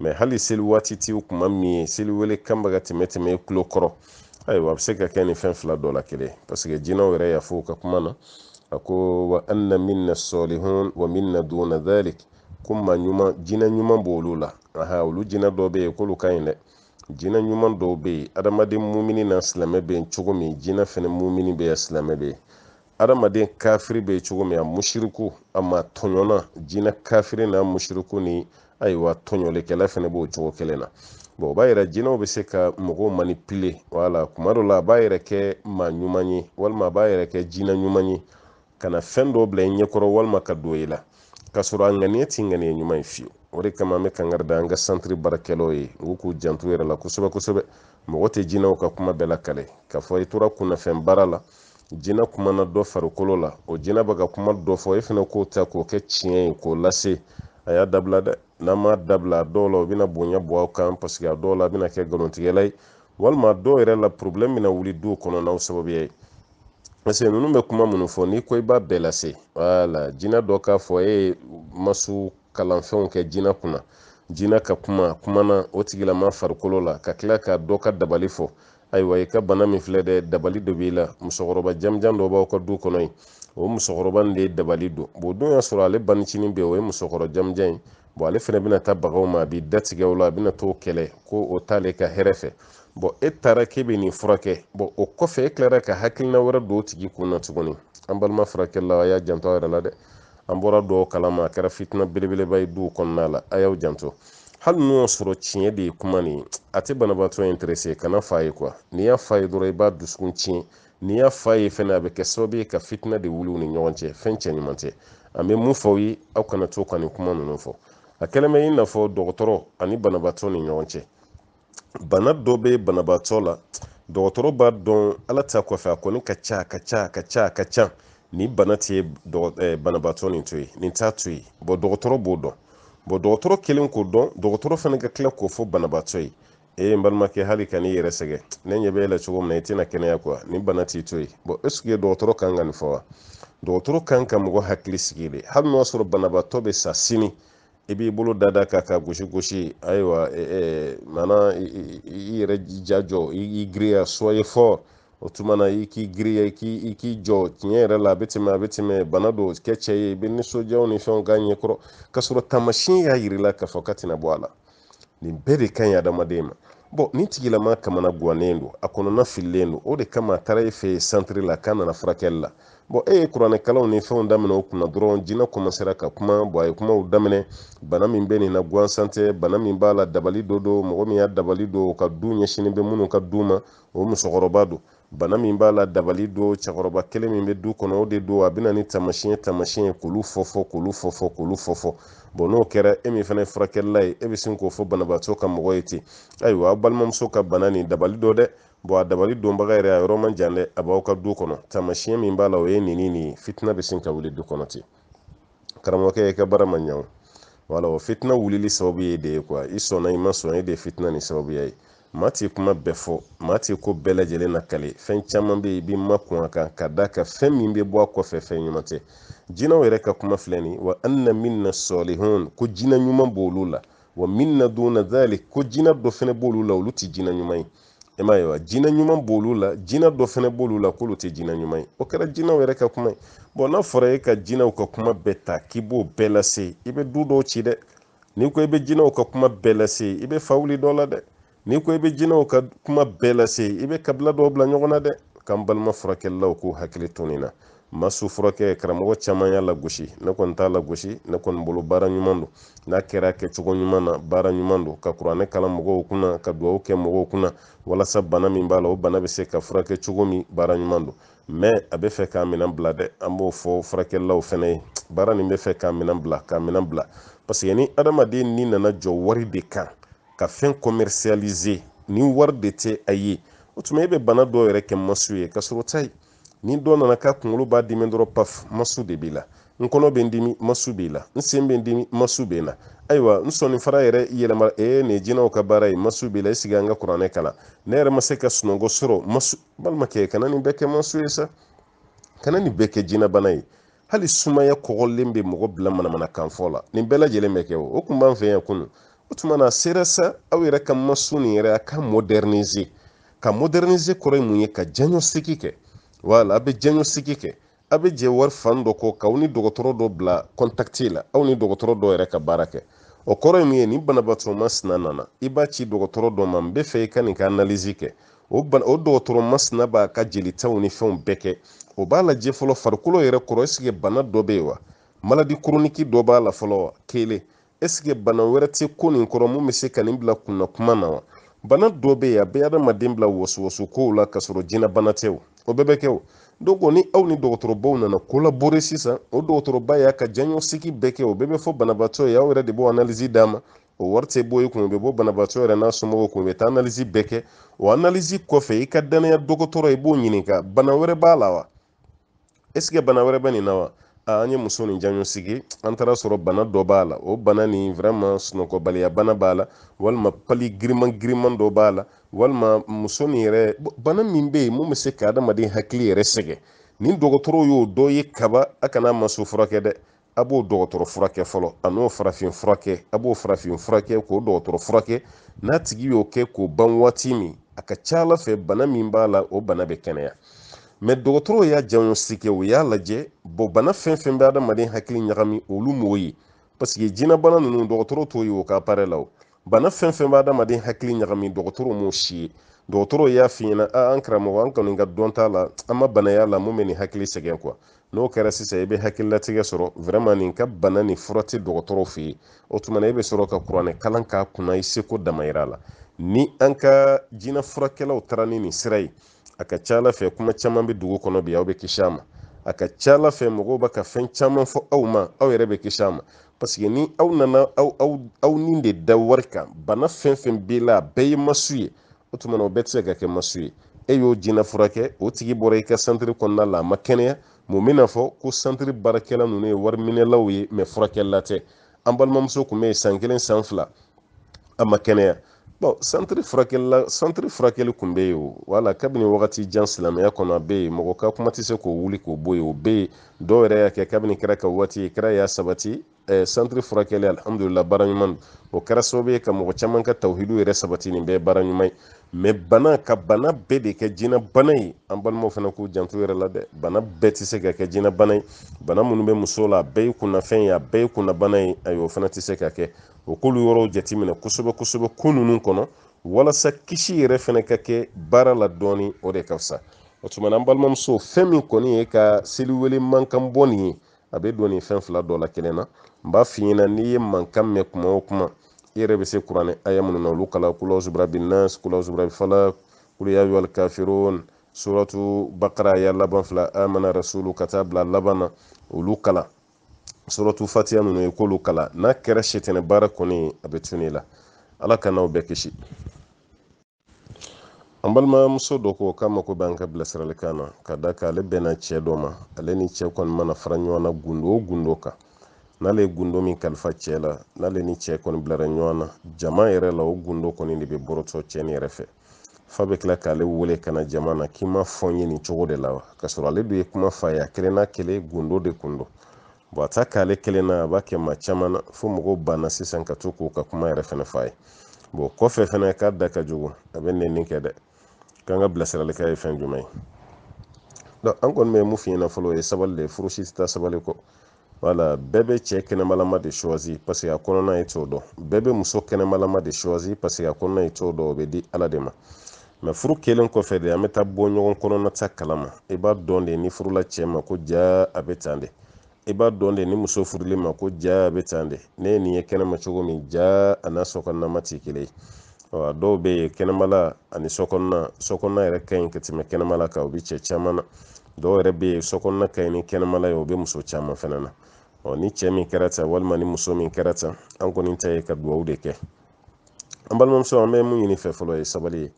mɛ hali seli waati t'i kuma min ye seliwele kan bɛ ka tɛmɛ i tulo kɔrɔ ayiwa a bɛ se ka kɛ nin fɛn fila dɔ la kelen parce que jinɛw yɛrɛ y'a fɔ u ka kuma na a ko wa anna minna solihun wa minna duna dhalik ko maa ɲuman jinɛ ɲuman b'olu la olu jinɛ dɔw bɛ yen k'olu ka ɲi dɛ jinɛ ɲuman dɔw bɛ yen adamaden mumini na silamɛ bɛ yen cogo min jinɛ fana mumini bɛ yen silamɛ bɛ yen adamaden kafiri bɛ yen cogo min a mushiriku a ma tɔɲɔna jinɛ kafiri n'a mushiriku ni ayiwa tɔɲɔlikɛla fana b'o cogo kelen na o b'a yira jinɛw bɛ se ka mɔgɔw manipuler wala kuma dɔ la a b'a yɛrɛ kɛ maa ɲuman ye walima a b'a yɛrɛ kɛ jinɛ ɲuman ye ka na fɛn dɔ bila i ɲɛkɔrɔ walima ka don i la ka sɔrɔ a ŋaniya tɛ ŋaniya ɲuman ye fiyewu o de kama an bɛ kangari da an ka santiri baarakɛlaw ye u k'u janto yɛrɛ la kosɛbɛ kosɛbɛ mɔgɔ tɛ jinɛw ka kuma bɛɛ lakale k'a fɔ i tora kunnafɛn baara la jinɛ kumana dɔ farikolo la o jinɛ bɛ ka kuma dɔ fɔ e fana k'o ta k'o kɛ tiɲɛ ye k'o lase a y'a dabila dɛ n'an m'a dabila a dɔw la o bɛna bonya bɔ aw kan parce que a dɔw la a bɛna kɛ nkalontigɛla ye walima a dɔw yɛrɛ la problème bɛna wuli du kɔnɔ n'aw sababuya ye parce que ninnu bɛ kuma minnu fɔ n'i ko i b'a bɛɛ lase wala jinɛ dɔ k'a fɔ e ye masu kalanfɛnw kɛ jinɛ kunna jinɛ ka kumana o tigilama farikolo la ka tila ka dɔ ka dabali fɔ ayiwa i ka bana min filɛ dɛ dabali dɔ b'i la musokɔrɔba janmujan dɔ b'aw ka du kɔnɔ yen o musokɔrɔba nin de ye dabali don bon don y'a sɔrɔ ale banicinin bɛ yen o ye musokɔrɔ janmujan ye bon ale fana bɛna taa bagaw ma a b'i datigɛ o la a bɛna t'o kɛlɛ ko o t'ale ka hɛrɛ fɛ bon e taara k'e bɛ nin furakɛ bon o kɔfɛ e tilara ka hakilina wɛrɛ don o tigi kun na tuguni an balima furakɛla a y'a janto a yɛrɛ la dɛ an bɔra dɔw kalama a kɛra fitina belebeleba ye duw kɔnɔna la a y'aw janto hali n'o y'a sɔrɔ tiɲɛ de ye kuma nin a tɛ banabaatɔ interese kana f'a ye quoi n'i y'a f'a ye dɔrɔn i b'a dusukun tiɲɛ n'i y'a f'a ye fɛnɛ a bɛ kɛ sababu ye ka fitina de wuli u ni ɲɔgɔn cɛ fɛn cɛ ɲuman tɛ an bɛ mun fɔ aw ye aw kana to ka nin kuma ninnu fɔ a kɛlen bɛ i n'a fɔ dɔgɔtɔrɔ ani banabaatɔ ni ɲɔgɔn cɛ bana dɔ bɛ banabaatɔ la dɔgɔtɔrɔ b'a dɔn ala ta kɔfɛ a kɔni ka ca ka ca ka ca ka ca ni bana tɛ banabaatɔ nin to yen nin t'a to yen bon dɔgɔtɔrɔ b'o dɔn bon dɔgɔtɔrɔ kelen k'o dɔn dɔgɔtɔrɔ fana ka tila k'o fɔ banabaatɔ ye n balimakɛ hali ka n'i yɛrɛ sɛgɛn ne ɲɛ bɛ e la cogo min na i tɛna kɛnɛya quoi ni bana t'i to yen bon est-ce que dɔgɔtɔrɔ kan ka nin fɔ wa dɔgɔtɔrɔ kan ka mɔgɔ hakili sigi de hali n'o y'a sɔrɔ banabaatɔ bɛ sa sini i b'i bolo dada ka gosi gosi ayiwa mana i yɛrɛ jajɔ i giriya soyez fort o tuma na i k'i giriya i k'i jɔ tiɲɛ yɛrɛ la a bɛ tɛmɛ bana don kɛ cɛ ye i bɛ nisɔndiyaw ni fɛnw k'a ɲɛkɔrɔ k'a sɔrɔ taamasiyɛn y'a yir'i la k'a fɔ k'a tɛna bɔ a la nin bɛɛ de ka ɲi adamaden ma bon nin tigilama kamana gannen don a kɔnɔna fililen don o de kama a taara e fɛ yen santiri la k'a nana furakɛli la bon e ye kuranɛkalaw ni fɛnw daminɛ o kunna dɔrɔn jinɛ kɔmasera ka kuma bon a ye kumaw daminɛ bana min bɛ nin na gansan tɛ bana min b'a la dabali dɔ don mɔgɔ min y'a dabali don o ka du ɲɛsinen bɛ minnu ka du ma o musokɔrɔba don bana min b'a la dabali don cɛkɔrɔba kelen min bɛ du kɔnɔ o de don a bɛ na ni taamasiyɛn ye k'olu fɔ bon n'o kɛra e min fana ye furakɛlila ye e bɛ sin k'o fɔ banabaatɔ ka mɔgɔ ye ten ayiwa aw balimamuso ka bana nin dabali dɔ dɛ bon a dabali donbaga yɛrɛ a yɔrɔ man jan dɛ a b'aw ka du kɔnɔ taamasiyɛn min b'a la o ye nin ye fitina bɛ sin ka wuli du kɔnɔ ten karamɔgɔkɛ i ka baara ma ɲɛ o wala o fitina wulili sababu ye de ye quoi i sɔnna i ma sɔn e de ye fitina nin sababuya ye maa t'i kuma bɛɛ fɔ maa t'i ko bɛɛ lajɛlen nakale fɛn caman bɛ yen i b'i ma kun a kan ka da ka fɛn min bɛ bɔ a kɔfɛ fɛn ɲuman tɛ jinɛw yɛrɛ ka kuma filɛ nin wa anna minna sɔlihun ko jinɛ ɲuman b'olu la wa minna duna dhalik ko jinɛ dɔ fɛnɛ b'olu la olu tɛ jinɛ ɲuman ye e m'a ye wa jinɛ ɲuman b'olu la jinɛ dɔ fɛnɛ b'olu la k'olu tɛ jinɛ ɲuman ye o kɛra jinɛw yɛrɛ ka kuma ye bon n'a fɔra e ka jinɛw ka kuma bɛɛ ta k'i b'o bɛɛ lase i bɛ du dɔw ci dɛ n'i ko i bɛ jinɛw ka kuma bɛɛ lase i bɛ fa wuli dɔ la dɛ n'i ko i bɛ jinɛw ka kuma bɛɛ lase i bɛ kabila dɔw bila ɲɔgɔn na dɛ k'an balima furakɛlilaw k'u hakili to nin na ma su furakɛ karamɔgɔ caman y'a lagosi ne kɔni t'a lagosi ne kɔni bolo baara ɲuman don n'a kɛra kɛcogo ɲuman na baara ɲuman don ka kuranɛ kalan mɔgɔw kunna ka dugawu kɛ mɔgɔw kunna walasa bana min b'a la o bana bɛ se ka furakɛ cogo min baara ɲuman don mais a bɛ fɛ k'a minɛn bila dɛ an b'o fɔ furakɛlilaw fɛnɛ ye baara nin bɛ fɛ k'a minɛn bila parce que ni adamaden ni nana jɔ wari de kan ka fɛn commercialiser ni wari de tɛ a ye o tuma e bɛ bana dɔw yɛrɛ kɛ masu ye ka sɔrɔ o ta ye ni dɔ nana k'a kunkolo b'a dimi dɔrɔn paf masu de b'i la n kɔnɔ bɛ n dimi masu b'i la n sen bɛ n dimi masu bɛ n na ayiwa n sɔnninfara yɛrɛ yɛlɛma nin ye jinɛw ka baara ye masu b'i la e sigi an ka kuranɛ kalan ne yɛrɛ ma se ka sunɔgɔ sɔrɔ masu balimakɛ kana nin bɛɛ kɛ masu ye sa kana nin bɛɛ kɛ jinɛ bana ye hali sumaya kɔgɔlen bɛ mɔgɔ bila manamanakan fɔ la nin bɛɛ lajɛlen bɛ kɛ o tun b'an fɛ yan kunun o tuma na a sera sa aw yɛrɛ ka masu nin yɛrɛ a ka moderniser kɔrɔ ye mun ye ka diagnostic kɛ wala a bɛ diagnostic kɛ a bɛ jɛ wari fan dɔ kɔ k'aw ni dɔgɔtɔrɔ dɔ bila contact la aw ni dɔgɔtɔrɔ dɔ yɛrɛ ka baara kɛ o kɔrɔ ye mun ye ni banabaatɔ masina nana i b'a ci dɔgɔtɔrɔ dɔ ma n bɛ fɛ i ka nin ka analyse kɛ o dɔgɔtɔrɔ masina b'a ka jelitaw ni fɛnw bɛɛ kɛ o b'a lajɛ fɔlɔ farikolo yɛrɛ kɔrɔ est-ce que bana dɔ bɛ yen wa maladie chronique dɔ b'a la fɔlɔ wa kelen est-ce que bana wɛrɛ tɛ ko nin kɔrɔ mun bɛ se ka nin bila kunna kuma na wa bana dɔ bɛ yen a bɛ adamaden bila wɔsiwɔsi kow la ka sɔrɔ jinɛ bana tɛ o bɛɛ bɛ kɛ o donc ni aw ni dɔgɔtɔrɔbaw nana collaborer sisan o dɔgɔtɔrɔba y'a ka diagnostic bɛɛ kɛ o bɛɛ bɛ fɔ banabaatɔ ye aw yɛrɛ de b'o analyse d'a ma o wari tɛ bɔ i kun o bɛ bɔ banabaatɔ yɛrɛ n'a somɔgɔw kun u bɛ taa analyse bɛɛ kɛ o analyse kɔfɛ i ka danaya dɔgɔtɔrɔ i b'o ɲininka bana wɛrɛ b'a la wa est-ce que bana wɛrɛ bɛ nin na wa an ye muso nin diagnostic an taara sɔrɔ bana dɔ b'a la o bana nin vraiment sunɔgɔbaliya bana b'a la walima pali giriman dɔ b'a la walima muso nin yɛrɛ bana min bɛ yen mun bɛ se ka adamaden hakili yɛrɛ sɛgɛn nin dɔgɔtɔrɔ y'o dɔ ye kaba a kana maso furakɛ dɛ a b'o dɔgɔtɔrɔ furakɛ fɔlɔ a n'o farafin furakɛ a b'o farafin furakɛ k'o dɔgɔtɔrɔ furakɛ n'a tigi y'o kɛ k'o ban waati min a ka ca ala fɛ bana min b'a la o bana bɛ kɛnɛya mɛ dɔgɔtɔrɔw y'a janw sigi o y'a lajɛ bana fɛn fɛn bɛ adamaden hakili ɲagami olu m'o ye parce que jinɛbana ninnu dɔgɔtɔrɔ t'o ye o ka appareil la o bana fɛn fɛn bɛ adamaden hakili ɲagami dɔgɔtɔrɔ m'o si ye dɔgɔtɔrɔ y'a f'i ɲɛna an karamɔgɔ an kɔni ka dɔn t'a la an ma bana y'a la mun bɛ nin hakili sɛgɛn quoi n'o kɛra sisan i bɛ hakililatigɛ sɔrɔ vraiment nin ka bana nin fura tɛ dɔgɔtɔrɔ fɛ yen o tuma na e bɛ sɔrɔ ka kuranɛ kalan k'a kunna i seko damayira la ni an ka jinɛ furakɛlaw taara ni nin sira ye a ka ca ala fɛ kuma caman bɛ dugu kɔnɔ bi aw bɛ kisi a ma a ka ca ala fɛ mɔgɔw bɛ ka fɛn caman fɔ aw ma aw yɛrɛ bɛ kisi a ma parce que ni aw nana aw ni de da wari kan bana fɛn fɛn b'i la a bɛɛ ye masu ye o tuma na o bɛɛ tɛ se ka kɛ masu ye e y'o jinɛ furakɛ o tigi bɔra i ka santiri kɔnɔna la a ma kɛnɛya mun bɛna fɔ ko santiri baarakɛla ninnu ye wari minɛlaw ye mɛ furakɛlila tɛ an balimamuso tun bɛ yen san 1 san 2 a ma kɛnɛya bon santiri furakɛli kun bɛ yen o wala kabini wagati jan silamɛya kɔnɔ a bɛ yen mɔgɔ ka kuma tɛ se k'o wuli k'o bɔ yen o bɛ yen dɔw yɛrɛ y'a kɛ kabini kɛra ka waati ye kɛra y'a sabati santiri furakɛli alhamdulillah baara ɲuman o kɛra sababu ye ka mɔgɔ caman ka tawhidu yɛrɛ sabati nin bɛɛ baara ɲuman ye mɛ bana bɛɛ de kɛ jinɛ bana ye an balimaw fana k'u janto yɛrɛ la dɛ bana bɛɛ tɛ se ka kɛ jinɛ bana ye bana minnu bɛ muso la a bɛɛ ye kunnafɛn ye a bɛɛ ye kunnabana ye ayiwa o fana tɛ se ka kɛ o k'olu yɔrɔw jateminɛ kosɛbɛ kosɛbɛ ko ninnu kɔnɔ walasa kisi yɛrɛ fana ka kɛ baara la dɔɔni o de ka fisa o tuma na an balimamuso fɛn min kɔni ye ka seliwele mankan bɔ nin ye a bɛ don nin fɛn fila dɔ la kelen na n b'a f'i ɲɛna n'i ye mankan mɛn kuma o kuma i yɛrɛ bɛ se kuranɛ aya minnu na olu kala kula uzubira binnas kula uzubira falak kul ya ayyuhal kafirun suratu bakara aya laban fila amana rasulu ka taa bila laban na olu kala suratu fatiha ninnu ye k'olu kala n'a kɛra sitɛnɛ baara kɔni a bɛ tunu i la ala ka n'aw bɛɛ kisi an balimamuso dɔ ko k'a mako bɛ an ka bilasiralikan na ka da kan ale bɛnna cɛ dɔ ma ale ni cɛ kɔni mana fara ɲɔgɔn na gundo o gundo kan n'ale ye gundo min kalifa cɛ la n'ale ni cɛ kɔni bilara ɲɔgɔn na jama yɛrɛ la o gundo kɔni de bɛ bɔrɔtɔ cɛ ni yɛrɛ fɛ fa bɛ tila k'ale wele ka na jama na k'i ma fɔ n ye nin cogo de la wa k'a sɔrɔ ale dun ye kuma f'a ye a kelen n'a kelen gundo de kun don bon a ta k'ale kelen na a b'a kɛ maa caman na fo mɔgɔw banna sisan ka to k'u ka kuma yɛrɛ fɛnɛ f'a ye bon kɔfɛ fɛnɛ k'a da ka jugu a bɛ nɛni kɛ dɛ k'an ka bilasiralikan ye fɛn jumɛn ye donc an kɔni bɛ mun f'i ɲɛna fɔlɔ o ye sabali de ye furusi tɛ taa sabali kɔ wala bɛɛ bɛ cɛ kɛnɛmalama de choisi parce que a kɔnɔna ye t'o dɔn bɛɛ bɛ muso kɛnɛmalama de choisi parce que a kɔnɔna ye t'o dɔn o bɛ di ala de ma mɛ furu kelen kɔfɛ de an bɛ taa bɔ ɲɔgɔn kɔnɔna ta kalama i b'a dɔn de ni furula cɛ ma ko ja a bɛ tan de i b'a dɔn de ni muso furuli ma ko ja a bɛ tan de ne ye nin ye kɛnɛma cogo min ja a n'a sokɔnɔna tɛ kelen ye a dɔw bɛ yen kɛnɛmala ani sokɔnɔna yɛrɛ ka ɲi ka tɛmɛ kɛnɛmala kan o bɛ cɛ caman na dɔw yɛrɛ bɛ yen sokɔnɔna ka ɲi ni kɛnɛmala ye o bɛ muso caman fana na ni cɛ min kɛra tan walima ni muso min kɛra tan an kɔni ta ye ka dugawu de kɛ an balimamuso an bɛ mun ɲini fɛ fɔlɔ ye sabali ye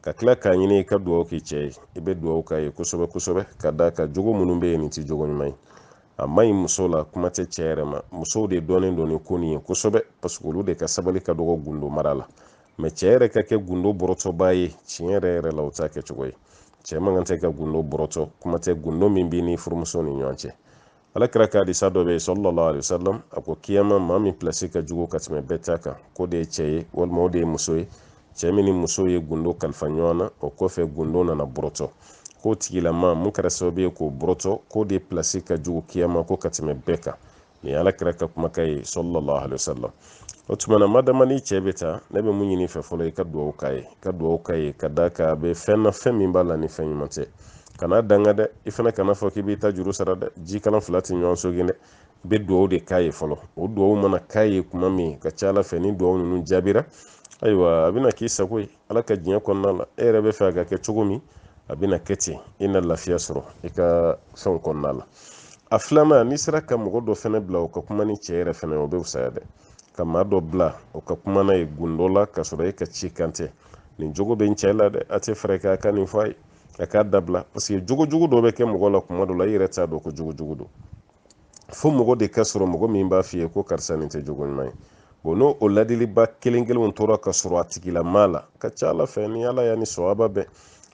ka tila k'a ɲini i ka dugawu k'i cɛ ye i bɛ dugawu k'a ye kosɛbɛ kosɛbɛ ka da ka jogo minnu bɛ yen nin tɛ jogo ɲuman ye a ma ɲi muso la kuma tɛ cɛ yɛrɛ ma musow de dɔnnen don nin ko nin ye kosɛbɛ parce que olu de ka sabali ka dɔgɔ gundo mara la mɛ cɛ yɛrɛ ka kɛ gundo bɔrɔtɔba ye tiɲɛ yɛrɛ yɛrɛ la o t'a kɛcogo ye cɛ man kan tɛ ka gundo bɔrɔtɔ kuma tɛ gundo min b'i ni furumuso ni ɲɔgɔn cɛ alakira ka hadisa dɔ bɛ yen sallallahu alaihi wasallam a ko kiyama maa min pilasi ka jugu ka tɛmɛ bɛɛ ta kan ko de ye cɛ ye walima o de ye muso ye cɛ min ni muso ye gundo kalifa ɲɔgɔn na o kɔfɛ gundo nana bɔrɔtɔ k'o tigilama mun kɛra sababu ye k'o bɔrɔtɔ k'o de pilasi ka jugu kiyama ko ka tɛmɛ bɛɛ kan nin ye alakira ka kumakan ye sallallahu alaihi wasallam o tuma na madama ni cɛ bɛ taa ne bɛ mun ɲini fɛ fɔlɔ i ka dugawu k'a ye ka dugawu k'a ye ka da kan a bɛ fɛn na fɛn min b'a la ni fɛn ɲuman tɛ kana danga dɛ i fana kana fɔ k'i b'i ta juru sara dɛ jikalan fila tɛ ɲɔgɔn sogin dɛ i bɛ dugawu de k'a ye fɔlɔ o dugawu mana k'a ye kuma min ka ca ala fɛ ni dugawu ninnu jaabira ayiwa a bɛna k'i sago ye ala ka diɲɛ kɔnɔna la e yɛrɛ bɛ fɛ a ka kɛ cogo min a bɛna kɛ ten i na lafiya sɔrɔ i ka fɛnw kɔnɔna la a filanan n'i sera ka mɔgɔ dɔ fana bila o ka kuma ni cɛ yɛrɛ fana o bɛ fisaya dɛ ka maa dɔ bila o ka kuma n'a ye gundo la ka sɔrɔ e ka ci kan tɛ nin jogo bɛ n cɛ la dɛ a tɛ fɛɛrɛ kɛ a ka nin fɔ a ye a k'a dabila parce que jogojugu dɔ bɛ kɛ mɔgɔ la kuma dɔ la i yɛrɛ t'a dɔn ko jogojugu don fo mɔgɔ de ka sɔrɔ mɔgɔ min b'a f'i ye ko karisa nin tɛ jogo ɲuman ye bon n'o o ladiliba kelen kelenw tora ka sɔrɔ a tigila maa la ka ca ala fɛ ni ala y'a ni sɔrɔba bɛɛ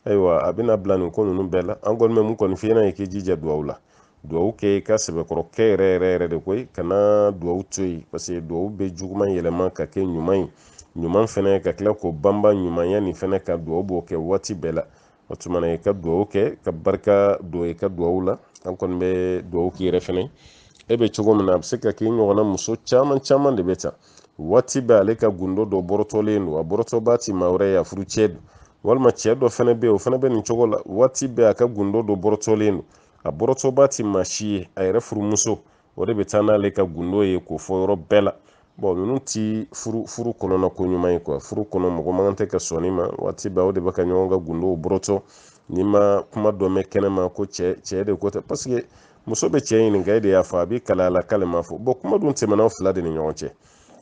ayiwa a bɛna bila nin ko ninnu bɛɛ la an kɔni bɛ mun kɔni f'i ɲɛna i k'i jija duwawu la duwawu kɛ i ka sɛbɛkɔrɔ kɛ yɛrɛ yɛrɛ yɛrɛ de koyi kana duwawu to yen parce que duwawu bɛ juguman yɛlɛma ka kɛ ɲuman ye ɲuman fɛnɛ ka tila k'o banba ɲumanya nin fɛnɛ ka duwawu b'o kɛ waati bɛɛ la o tuma na i ka duwawu kɛ ka barika don i ka duwawu la an kɔni bɛ duwawu k'i yɛrɛ fɛnɛ e bɛ cogo min na a bɛ se ka k'i ɲɔgɔnna muso caman caman de bɛ ta waati bɛɛ ale ka gundo dɔ bɔrɔtɔlen don a bɔrɔtɔba ti maa wɛrɛ ye a furu cɛ don walima cɛ dɔ fɛnɛ bɛ yen o fɛnɛ bɛ nin cogo la waati bɛɛ a ka gundo dɔ bɔrɔtɔlen don a bɔrɔtɔba ti maa si ye a yɛrɛ furumuso o de bɛ taa n'ale ka gundo ye k'o fɔ yɔrɔ bɛɛ la ninnu ti furu kɔnɔna ko ɲuman ye furu kɔnɔ mɔgɔ man tɛ ka sɔnni ma waati bɛɛ o de bɛ ka ɲɔgɔn ka gundow bɔrɔtɔ n'i ma kuma dɔ mɛn kɛnɛma ko cɛ de ko tɛ parce que muso bɛ cɛ ɲininka e de y'a fɔ a b'i kalaya la k'ale ma fɔ kuma dun tɛmɛna aw fila de ni ɲɔgɔn cɛ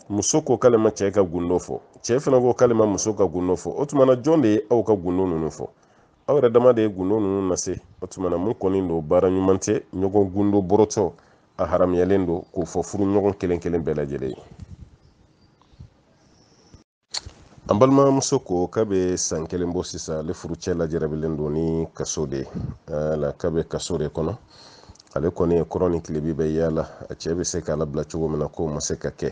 muso ko k'ale ma cɛ ka gundo fɔ cɛ fana ko k'ale ma muso ka gundo fɔ o tuma na jɔn de ye aw ka gundo ninnu fɔ aw yɛrɛ dama de ye gundo ninnu lase o tuma na mun kɔni don baara ɲuman tɛ ɲɔgɔn gundo bɔrɔtɔ a haramuyalen don k'o fɔ furu ɲɔgɔn kelen kelen bɛɛ lajɛlen ye an balimamuso ko k'a bɛ san kelen bɔ sisan ale furucɛ lajarabilen don ni kaso de ye k'a bɛ kaso de kɔnɔ ale kɔni ye kɔrɔ ni tilebi bɛ yaala a cɛ bɛ se k'a labila cogo min na k'o ma se ka kɛ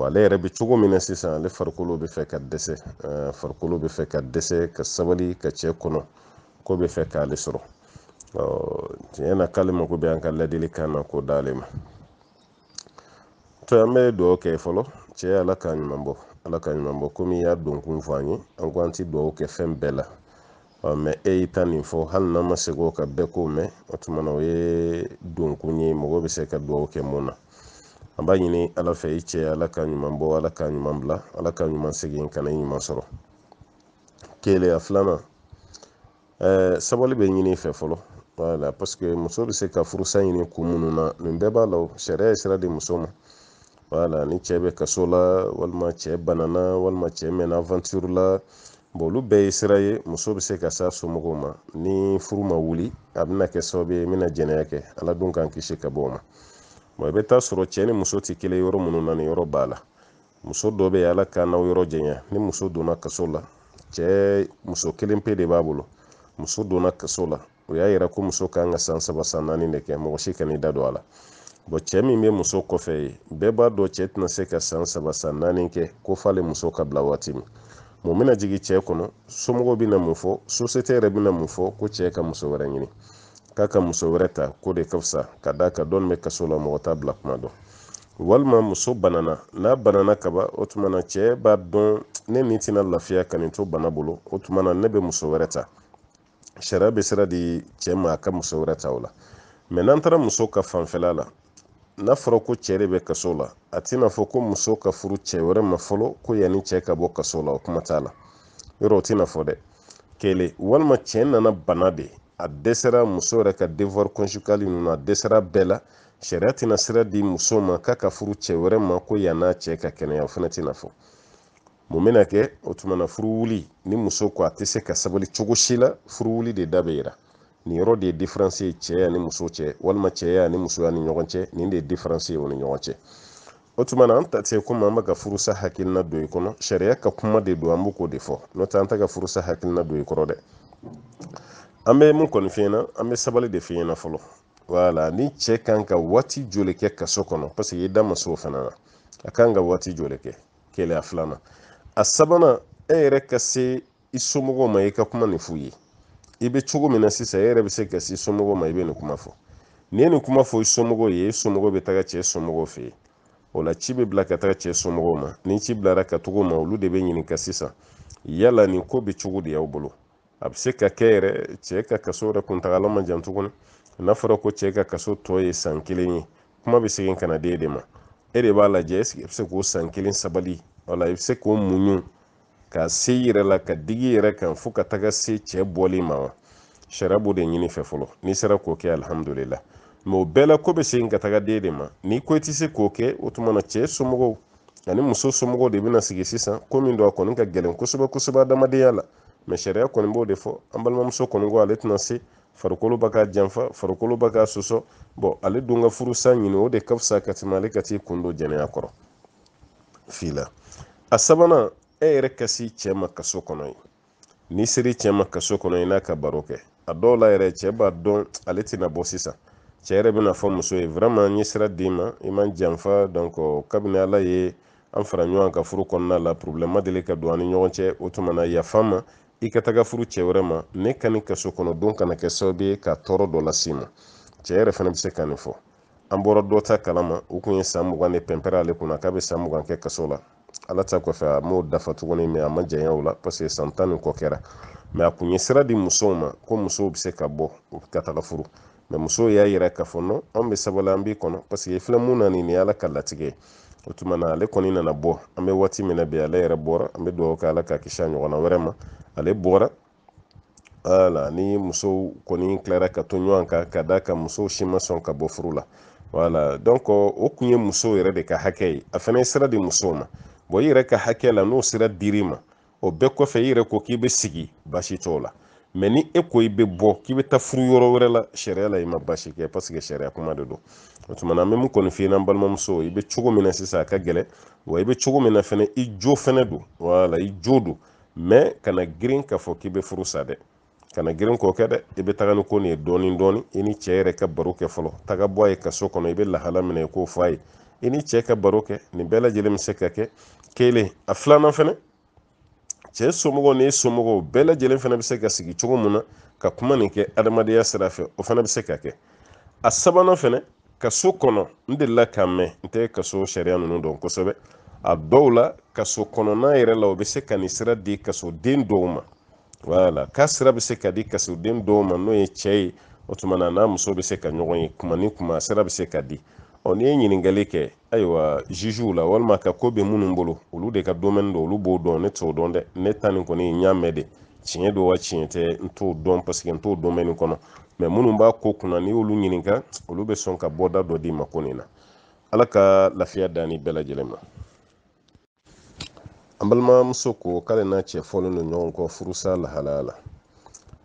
ale yɛrɛ bɛ cogo min na sisan ale farikolo bɛ fɛ ka dɛsɛ farikolo bɛ fɛ ka dɛsɛ ka sabali ka cɛ kɔnɔ ko bɛ fɛ k'ale sɔrɔ tiɲɛ na k'ale mako bɛ an ka ladilikan na k'o d'ale ma to an bɛ dugawu kɛ fɔlɔ cɛ ala k'a ɲuman bɔ ala ka ɲuman bɔ komi i y'a donkun fɔ an ye an ko an ti dugawu kɛ fɛn bɛɛ la mɛ e y'i ta nin fɔ hali n'an ma segin o kan bɛɛ k'o mɛn o tuma na o ye donkun ye mɔgɔ bɛ se ka dugawu kɛ mun na an b'a ɲini ala fɛ i cɛ ala ka ɲuman bɔ ala ka ɲuman bila ala ka ɲuman segin kana i ɲuman sɔrɔ kelen a filanan sabali bɛ ɲini i fɛ fɔlɔ wala parce que muso bɛ se ka furusa ɲini kun minnu na nin bɛɛ b'a la sariya ye sira di muso ma wala ni cɛ bɛ kaso la walima cɛ banana walima cɛ mɛnna aventure la olu bɛɛ ye sira ye muso bɛ se ka s'a somɔgɔw ma ni furu ma wuli a bɛna kɛ sababu ye n bɛna jɛnɛya kɛ ala dun k'an kisi ka bɔ o ma i bɛ taa sɔrɔ cɛ ni muso tɛ kelen yɔrɔ minnu na nin yɔrɔ b'a la muso dɔ bɛ yen ala k'an n'aw yɔrɔ janya ni muso donna kaso la cɛ muso kelen pe de b'a bolo muso donna kaso la o y'a yira ko muso kan ka san 3 san 4 de kɛ mɔgɔ si kan'i da don a la cɛ min bɛ muso kɔfɛ ye bɛɛ b'a dɔn cɛ tɛna se ka san 3 san 4 kɛ ko f'ale muso ka bila waati min mun bɛna jigin cɛ kɔnɔ somɔgɔw bɛna mun fɔ société yɛrɛ bɛna mun fɔ ko cɛ ka muso wɛrɛ ɲini k'a ka muso wɛrɛ ta ko de ka fisa ka d'a kan dɔɔni bɛ kaso la mɔgɔ t'a bila kuma dɔn walima muso banana n'a banana kaba o tuma na cɛ b'a dɔn ne nin tɛna lafiya ka nin to bana bolo o tuma na ne bɛ muso wɛrɛ ta sariya bɛ sira di cɛ ma a ka muso wɛrɛ ta o la mɛ n'an taara muso ka fanfɛla la n'a fɔra ko cɛ de bɛ kaso la a tɛna fɔ ko muso ka furu cɛ wɛrɛ ma fɔlɔ ko yanni cɛ ka bɔ kaso la o kuma t'a la yɔrɔ o tɛna fɔ dɛ kelen walima cɛ nana bana de a dɛsɛra muso yɛrɛ ka devoir conjugal ninnu a dɛsɛra bɛɛ la sariya tɛna sira di muso ma k'a ka furu cɛ wɛrɛ ma ko yann'a cɛ ka kɛnɛya o fana tɛna fɔ mun bɛna kɛ o tuma na furu wuli ni muso ko a tɛ se ka sabali cogo si la furu wuli de da bɛ yira nin yɔrɔ de ye différence ye cɛya ni muso cɛ walima cɛya ni musoya ni ɲɔgɔn cɛ nin de ye différence ye o ni ɲɔgɔn cɛ o tuma na an ta tɛ komi an bɛ ka furusa hakilina don i kɔnɔ sariya ka kuma de don an b'o k'o de fɔ n'o tɛ an tɛ ka furusa hakilina don i kɔrɔ dɛ an bɛ mun kɔni f'i ɲɛna an bɛ sabali de f'i ɲɛna fɔlɔ wala ni cɛ kan ka waati joli kɛ kaso kɔnɔ parce que i da ma se o fana na a kan ka waati joli kɛ kelen a filanan a sabanan e yɛrɛ ka se i somɔgɔw ma i ka kuma nin f'u ye i bɛ cogo min na sisan e yɛrɛ bɛ se ka se somɔgɔw ma i bɛ nin kuma fɔ n'i ye nin kuma fɔ i somɔgɔw ye i somɔgɔw bɛ taga cɛ somɔgɔw fɛ yen o la ci bɛ bila ka taga cɛ somɔgɔw ma ni ci bilara ka cogo ma olu de bɛ ɲininka sisan yala nin ko bɛ cogo di y'aw bolo a bɛ se ka kɛ yɛrɛ cɛ ka kaso yɛrɛ kuntagala ma jan tuguni n'a fɔra ko cɛ ka kaso tɔ ye san 1 ye kuma bɛ segin ka na di e de ma e de b'a lajɛ est-ce que i bɛ se k'o san 1 sabali wala i bɛ se k'o muɲu ka se i yɛrɛ la ka digi i yɛrɛ kan fo ka taga se cɛ bɔli ma wa sariya b'o de ɲini fɛ fɔlɔ n'i sera k'o kɛ alhamdulila mɛ o bɛɛ la ko bɛ segin ka taga den de ma n'i ko i tɛ se k'o kɛ o tuma na cɛ somɔgɔw ani muso somɔgɔw de bɛna sigi sisan ko min don a kɔni ka gɛlɛn kosɛbɛ kosɛbɛ adamadenya la mɛ sariya kɔni b'o de fɔ an balimamuso kɔni ko ale tɛna se farikolo b'a ka janfa farikolo b'a ka sɔsɔ ale dun ka furusa ɲini o de ka fisa ka tɛmɛ ale ka t'i kun don jɛnɛya kɔrɔ fila a sabanan e yɛrɛ ka se cɛ ma kaso kɔnɔ ye ni seri cɛ ma kaso kɔnɔ i n'a ka baro kɛ a dɔw la yɛrɛ cɛ b'a dɔn ale tɛna bɔ sisan cɛ yɛrɛ bɛna fɔ muso ye vraiment n ye sira d'i ma i man janfa donc kabini ala ye an fara ɲɔgɔn ka furu kɔnɔna la problème ma deli ka don an ni ɲɔgɔn cɛ o tuma na yafa ma i ka taga furu cɛ wɛrɛ ma ne ka ni kaso kɔnɔ don kana kɛ sababu ye ka tɔɔrɔ dɔ las'i ma cɛ yɛrɛ fana bɛ se ka nin fɔ an bɔra dɔ ta kalama u kun ye san 20 de pɛnpɛrɛ ale kunna k'a bɛ san 20 kɛ kaso la ala ta kɔfɛ a m'o dafa tuguni mais a ma janya o la parce que san 10 nin kɔ kɛra mais a kun ye sira di musow ma ko musow bɛ se ka bɔ u ka taga furu mais musow y'a yira k'a fɔ non an bɛ sabali an b'i kɔnɔ parce que filɛ mun na nin ye ala ka latigɛ o tuma na ale kɔni nana bɔ an bɛ waati min na bi ale yɛrɛ bɔra an bɛ dugawu kɛ ala ka kisi a ɲɔgɔnna wɛrɛ ma ale bɔra voilà ni musow kɔni tilara ka to ɲɔgɔn kan ka da ka musow si ma sɔn ka bɔ furu la voilà donc o kun ye musow yɛrɛ de ka hakɛ ye a fana ye sira di musow ma bon i yɛrɛ ka hakɛ la n'o sira dir'i ma o bɛɛ kɔfɛ i yɛrɛ ko k'i bɛ sigi baasi t'o la mais ni e ko i bɛ bɔ k'i bɛ taa furu yɔrɔ wɛrɛ la sariya la i ma baasi kɛ parce que sariya kuma de don o tuma na an bɛ mun kɔni f'i ɲɛna an balimamuso i bɛ cogo min na sisan a ka gɛlɛn wa i bɛ cogo min na fana i jo fana don voilà i jo don mais kana girin k'a fɔ k'i bɛ furu sa dɛ kana girin k'o kɛ dɛ i bɛ taga ni ko nin ye dɔɔni dɔɔni i ni cɛ yɛrɛ ka baro kɛ fɔlɔ taga bɔ a ye kaso kɔnɔ i bɛ lahala minɛ i k'o fɔ a ye i ni cɛ ka baro kɛ nin bɛɛ lajɛlen bɛ se ka kɛ kelen a filanan fana cɛ somɔgɔw ni somɔgɔw bɛɛ lajɛlen fana bɛ se ka sigi cogo min na ka kuma nin kɛ adamadenya sira fɛ o fana bɛ se ka kɛ a sabanan fana kaso kɔnɔ n delila k'a mɛn n tɛ kaso sariya ninnu dɔn kosɛbɛ a dɔw la kaso kɔnɔna yɛrɛ la o bɛ se ka nin sira di kasoden dɔw ma voilà k'a sira bɛ se ka di kasoden dɔw ma n'o ye cɛ ye o tuma na n'a muso bɛ se ka ɲɔgɔn ye kuma ni kuma sira bɛ se ka di n'i ye ɲininkali kɛ ayiwa jugew la walima ka ko bɛ minnu bolo olu de ka domaine don olu b'o dɔn ne t'o dɔn dɛ ne ta nin kɔni n y'a mɛn de tiɲɛ don wa tiɲɛ tɛ n t'o dɔn parce que n t'o domaine kɔnɔ mais minnu b'a ko kunna n'i y'olu ɲininka olu bɛ sɔn ka bɔda dɔ d'i ma ko nin na ala ka lafiya da ni bɛɛ lajɛlen ma an balimamuso ko k'ale n'a cɛ fɔlen don ɲɔgɔn kɔ furusa lahalaya la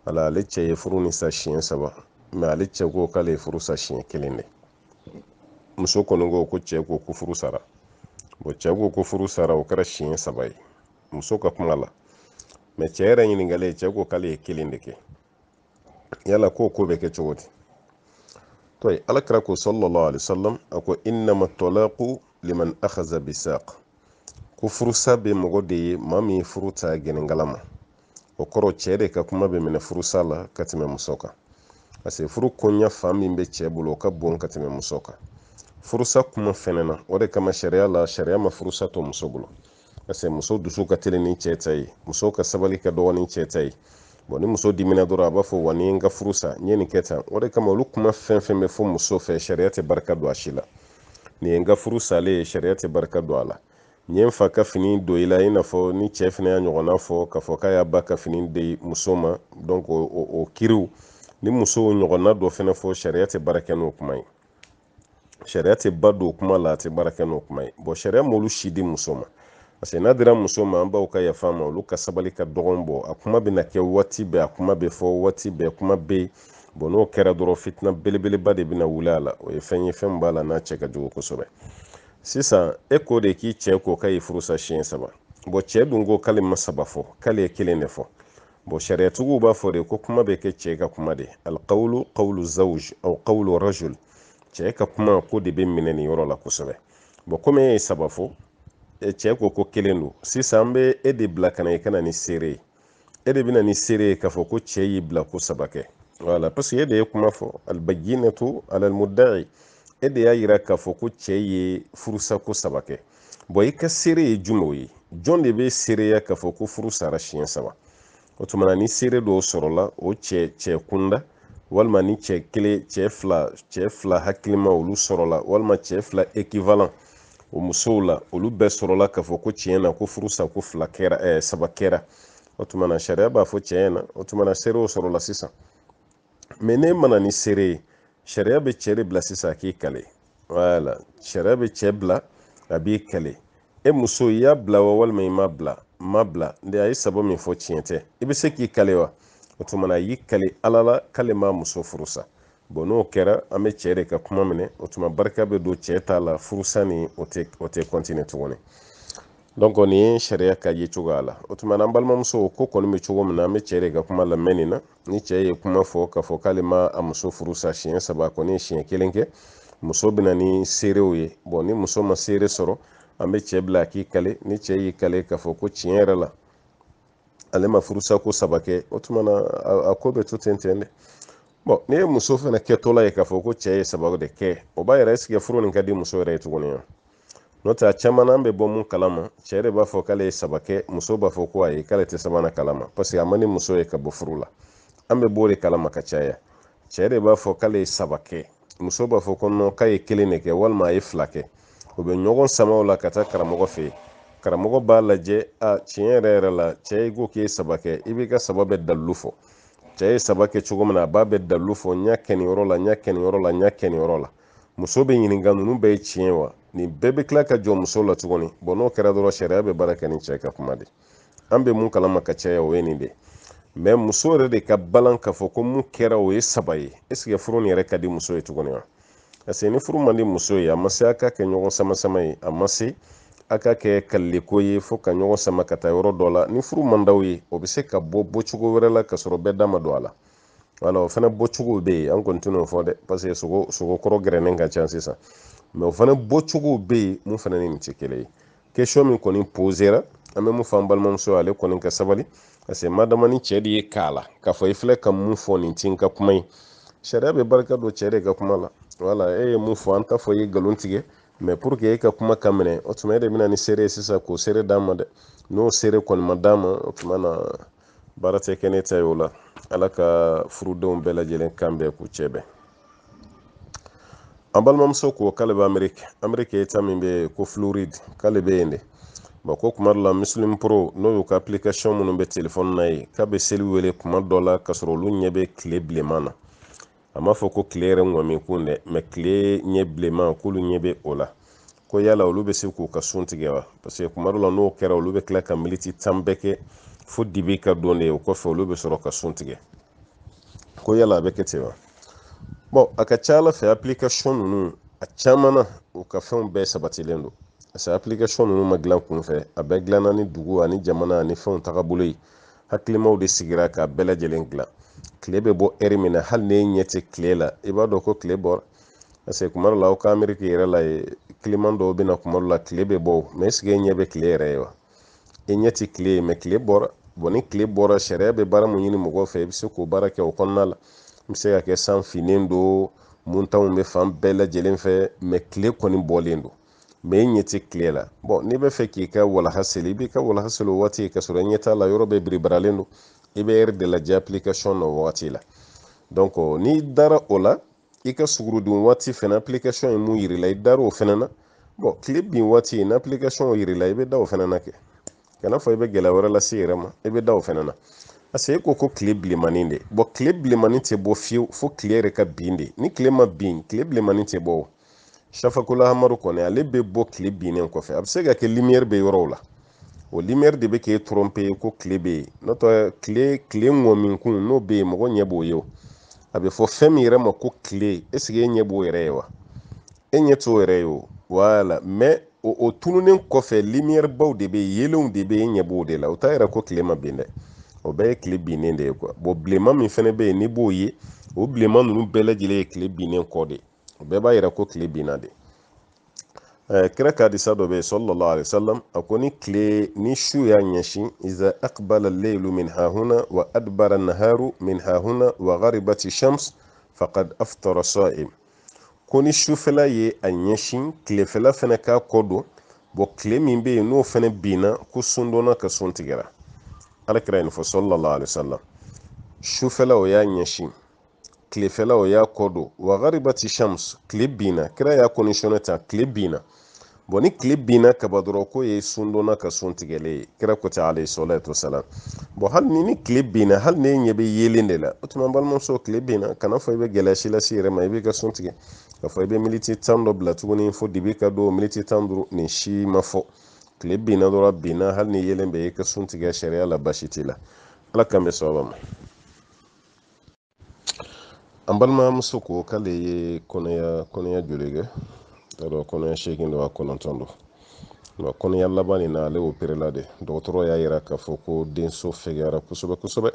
ala ale cɛ ye furu ni sa siɲɛ 3 mais ale cɛ ko k'ale ye furu sa siɲɛ 1 de muso kɔni ko cɛ ko furu sara bon cɛ ko furu sara o kɛra siɲɛ 3 ye muso ka kuma la mais cɛ yɛrɛ ɲininkalen cɛ ko k'ale ye 1 de kɛ yala ko bɛ kɛ cogo di to alakira ko sallallahu alaihi wasallam a ko innama talaqu liman akhadha bisaq ko furusa bɛ mɔgɔ de ye maa min ye furu ta gɛnɛngala ma o kɔrɔ cɛ de ka kuma bɛ minɛ furusa la ka tɛmɛ muso kan parce que furu koɲa fan min bɛ cɛ bolo o ka bon ka tɛmɛ muso kan furusa kuma fɛnɛ na o de kama sariya la sariya ma furusa to muso bolo parce que muso dusu ka teli ni cɛ ta ye muso ka sabali ka dɔgɔ ni cɛ ta ye bon ni muso dimina dɔrɔn a b'a fɔ wa ni n ka furusa n ye nin kɛ tan o de kama olu kuma fɛn fɛn bɛ fɔ muso fɛ sariya tɛ barika don a si la nin ye n ka furu salen ye sariya tɛ barika don a la n ye n fa ka fini don i la i n'a fɔ ni cɛ fana y'a ɲɔgɔnna fɔ k'a fɔ k'a y'a ba ka fini di muso ma donc o kiriw ni muso ɲɔgɔnna dɔ fana fɔ sariya tɛ baara kɛ n'o kuma ye sariya tɛ ba don o kuma la a tɛ baara kɛ n'o kuma ye bon sariya m'olu si di muso ma parce que n'a dira muso ma an baw ka yafa ma olu ka sabali ka dɔgɔn bɔ a kuma bɛ na kɛ waati bɛɛ a kuma bɛ fɔ waati bɛɛ kuma bɛ bon n'o kɛra dɔrɔn fitina belebeleba de bɛna wuli a la o ye fɛn ye fɛn min b'a la n'a cɛ ka jugu kosɛbɛ sisan e ko de k'i cɛ ko k'a ye furusa siɲɛ 3 bon cɛ dun ko k'ale ma 3 fɔ k'ale ye 1 de fɔ bon sariyatigiw b'a fɔ de ko kuma bɛ kɛ cɛ ka kuma de alqawlu qawlu zawj aw qawlu rajul cɛ ka kuma ko de bɛ minɛ nin yɔrɔ la kosɛbɛ bon komi e ye 3 fɔ cɛ ko 1 don sisan an bɛ e de bila ka na i kana ni seere ye e de bɛna ni seere ye k'a fɔ ko cɛ y'i bila ko 3 kɛ voilà parce que e de ye kuma fɔ albayyinatu ala almudda'i e de y'a yira k'a fɔ ko cɛ ye furusa ko 3 kɛ bon i ka seere ye jumɛn ye jɔn de bɛ seereya k'a fɔ ko furu sara siɲɛ 3 o tuma na ni seere dɔw sɔrɔla o cɛ kunda walima ni cɛ kelen cɛ fila hakilima olu sɔrɔla walima cɛ 2 équivalent o musow la olu bɛɛ sɔrɔla k'a fɔ ko tiɲɛ na ko furusa ko 3 kɛra o tuma na sariya b'a fɔ cɛ na o tuma na seerew sɔrɔla sisan mais ne mana ni seere ye sariya bɛ cɛ de bila sisan a k'i kale voilà sariya bɛ cɛ bila a b'i kale e muso i y'a bila wa walima i ma bila nde a ye saba min fɔ tiɲɛ tɛ i bɛ se k'i kale wa o tuma na a y'i kale ala la k'ale ma muso furusa bon n'o kɛra an bɛ cɛ de ka kuma minɛ o tuma barika bɛ don cɛ ta la furusa ni o tɛ continuer tuguni donc ni sharia ka ye cogo la o tuma na balimamuso ko kɔni bɛ cogo min na an bɛ cɛ de ka kuma lamɛn nin na ni cɛ ye kuma fɔ k'a fɔ k'ale ma a muso furu sa siɲɛ 3 kɔni ye siɲɛ 1 kɛ muso bɛna ni seerew ye bon ni muso ma seere sɔrɔ an bɛ cɛ bila a k'i kale ni cɛ y'i kale k'a fɔ ko tiɲɛ yɛrɛ la ale ma furusa ko 3 kɛ o tuma na a ko bɛ to ten ten de bon ni ye muso fana kɛtɔla ye k'a fɔ ko cɛ ye 3 de kɛ o b'a yɛrɛ est-ce que furu nin ka di muso yɛrɛ ye tuguni wa n'o tɛ a caman an bɛ bɔ mun kalama cɛ de b'a fɔ k'ale ye 3 kɛ muso b'a fɔ ko ayi k'ale tɛ 3nan kalama parce que a man ni muso ye ka bɔ furu la an bɛ bɔ o de kalama ka caya cɛ de b'a fɔ k'ale ye 3 kɛ muso b'a fɔ ko non k'a ye 1 de kɛ walima a ye 2 kɛ o bɛ ɲɔgɔn sama o la ka taa karamɔgɔ fɛ yen karamɔgɔ b'a lajɛ a tiɲɛ yɛrɛ yɛrɛ la cɛ i ko k'i ye 3 kɛ i b'i ka 3 bɛ dalilu fɔ cɛ ye 3 kɛ cogo min na a b'a bɛ dalilu fɔ n y'a kɛ nin yɔrɔ la n y'a kɛ nin yɔrɔ la n y'a kɛ nin yɔrɔ la muso bɛ ɲininka ninnu bɛɛ ye tiɲɛ wa nin bɛɛ bɛ tila ka jɔ muso la tuguni bon n'o kɛra dɔrɔn sariya bɛ baara kɛ ni cɛ ka kuma de an bɛ mun kalama ka caya o ye nin de mais muso yɛrɛ de ka balan k'a fɔ ko mun kɛra o ye 3 ye est ce que furu nin yɛrɛ ka di muso ye tuguni wa parce que ni furu man di muso ye a ma se a ka kɛ ɲɔgɔn sama-sama ye a ma se a ka kɛ kaliliko ye fo ka ɲɔgɔn sama ka taa yɔrɔ dɔ la ni furu man d'aw ye o bɛ se ka bɔ bɔcogo wɛrɛ la ka sɔrɔ bɛɛ da ma don a la wala o fana bɔcogow bɛ yen an kɔni tɛn'o fɔ dɛ parce que sogo kɔrɔ gɛrɛnen ka ca sisan mais o fana bɔcogow bɛ yen mun fana ni nin tɛ kelen ye question min kɔni posera an bɛ mun fɔ an balimamuso ale kɔni ka sabali parce que madama ni cɛ de ye k'a la k'a fɔ i filɛ ka mun fɔ nin ti n ka kuma ye sariya bɛ barika don cɛ de ka kuma la wala e ye mun fɔ an t'a fɔ i ye nkalon tigɛ mais pour que e ka kuma ka minɛ o tuma e de bɛna ni seere ye sisan k'o seere d'an ma dɛ n'o seere kɔni ma d'an ma o tuma na baara tɛ kɛ ne ta ye o la ala ka furudenw bɛɛ lajɛlen kan bɛɛ k'u cɛ bɛn an balimamuso ko k'ale bɛ ameriki eta min bɛ yen ko floride k'ale bɛ yen de bon ko kuma dɔ la muslim pro n'o y'u ka application minnu bɛ telefɔni na ye k'a bɛ seli wele kuma dɔ la k'a sɔrɔ olu ɲɛ bɛ tile bilenman na a m'a fɔ ko tile yɛrɛ ŋɔmikun dɛ mais tile ɲɛ bilenman k'olu ɲɛ bɛ o la ko yala olu bɛ se k'u ka sun tigɛ wa parce que kuma dɔ la n'o kɛra olu bɛ tila ka militi 10 bɛɛ kɛ fo dibi ka don de o kɔfɛ olu bɛ sɔrɔ ka sun tigɛ ko yala a bɛ kɛ ten wa bon a ka ca ala fɛ application ninnu a caman na u ka fɛnw bɛɛ sabatilen don parce que application ninnu ma dilan kunfɛ a bɛɛ dilanna ni dugu ani jamana ani fɛnw tagabolo ye hakilimaw de sigira k'a bɛɛ lajɛlen dilan tile bɛ bɔ ɛri min na hali n'e ɲɛ tɛ tile la i b'a dɔn ko tile bɔra parce que kuma dɔ la aw ka ameriki yɛrɛ la ye kiliman dɔw bɛ na kuma dɔ la tile bɛ bɔ mais est ce que e ɲɛ bɛ tile yɛrɛ ye wa e ɲɛ tɛ tile ye mais tile bɔra bon ni tile bɔra sariya bɛ baara mun ɲini mɔgɔw fɛ i bɛ se k'o baara kɛ o kɔnɔna la n bɛ se ka kɛ san finnen don muntanw bɛ fan bɛɛ lajɛlen fɛ mais tile kɔni bɔlen don mais e ɲɛ tɛ tile la bon n'i bɛ fɛ k'i ka walaha seli i b'i ka walaha seli o waati ka sɔrɔ i ɲɛ t'a la yɔrɔ bɛɛ biribaralen don i bɛ ɛri de lajɛ application na o waati la donc n'i dara o la i ka sugurudun waati fɛnɛ application ye mun yir'i la i dara o fɛnɛ na bon tile bin waati ni application o yir'i la i bɛ da o fɛnɛ na kɛ kana fɔ i bɛ gɛlɛya wɛrɛ lase i yɛrɛ ma i bɛ da o fɛnɛ na parce que e ko ko tile bilenmanin de bon tile bilenmanin tɛ bɔ fiyewu fo tile yɛrɛ ka bin de ni tile ma bin tile bilenmanin tɛ bɔ o safakola amadu kɔni ale bɛ bɔ tile binnen kɔfɛ a bɛ se ka kɛ lumière bɛ yɔrɔw la o lumière de bɛ k'e tromper ko tile bɛ yen n'o tɛ tile ŋɔminkun n'o bɛ yen mɔgɔ ɲɛ b'o ye o a bɛ fɔ fɛn min yɛrɛ ma ko tile est ce que e ɲɛ b'o yɛrɛ ye wa e ɲɛ t'o yɛrɛ ye o voilà mais o tununen kɔfɛ lumière baw de bɛ yen yelenw de bɛ yen e ɲɛ b'o de la o t'a yɛrɛ ko tile ma bin dɛ o bɛɛ ye tile binnen de ye quoi bon bilenman min fɛnɛ bɛ yen n'i b'o ye o bilenman ninnu bɛɛ lajɛlen ye tile binnen kɔ de o bɛɛ b'a yira ko tile binna de kira ka hadisa dɔ bɛ yen sallallahu alaihi wasallam a ko ni tile ni su y'a ɲɛsin iza aqbala leilu min hahuna wa adbara naharu min hahuna wa gharibati shams faqad aftara sa'im ko ni sufɛla ye a ɲɛsin tilefɛla fɛnɛ k'a kɔ don bon tile min bɛ yen n'o fɛnɛ binna ko sun donna ka sun tigɛra alakira ye nin fɔ sallallahu alaihi wasallam sufɛla o y'a ɲɛsin tilefɛla o y'a kɔ don wa gharibati shams tile binna kira y'a conditionné ta tile binna bon ni tile binna kaba dɔrɔn ko ye sun donna ka sun tigɛlen ye kira ko ten alayhi salatu wasalam bon hali ni tile binna hali ne ɲɛ bɛ yelen de la o tuma n balimamuso tile binna kana fɔ i bɛ gɛlɛya si lase i yɛrɛ ma i b'i ka sun tigɛ k'a fɔ i bɛ militi 10 dɔ bila tuguni fo dibi ka don militi 15 nin si ma fɔ tile binna dɔrɔn binna hali ni yelen bɛ i ka sun tigɛ sariya la basi t'i la ala k'an bɛ sababa ma an balimamuso ko k'ale ye kɔnɔya joli kɛ t'a dɔn kɔnɔya 8 don wa 9 don kɔnɔya laban nin na ale opéré la de dɔgɔtɔrɔ y'a yira k'a fɔ ko denso fɛgɛyara kosɛbɛ kosɛbɛ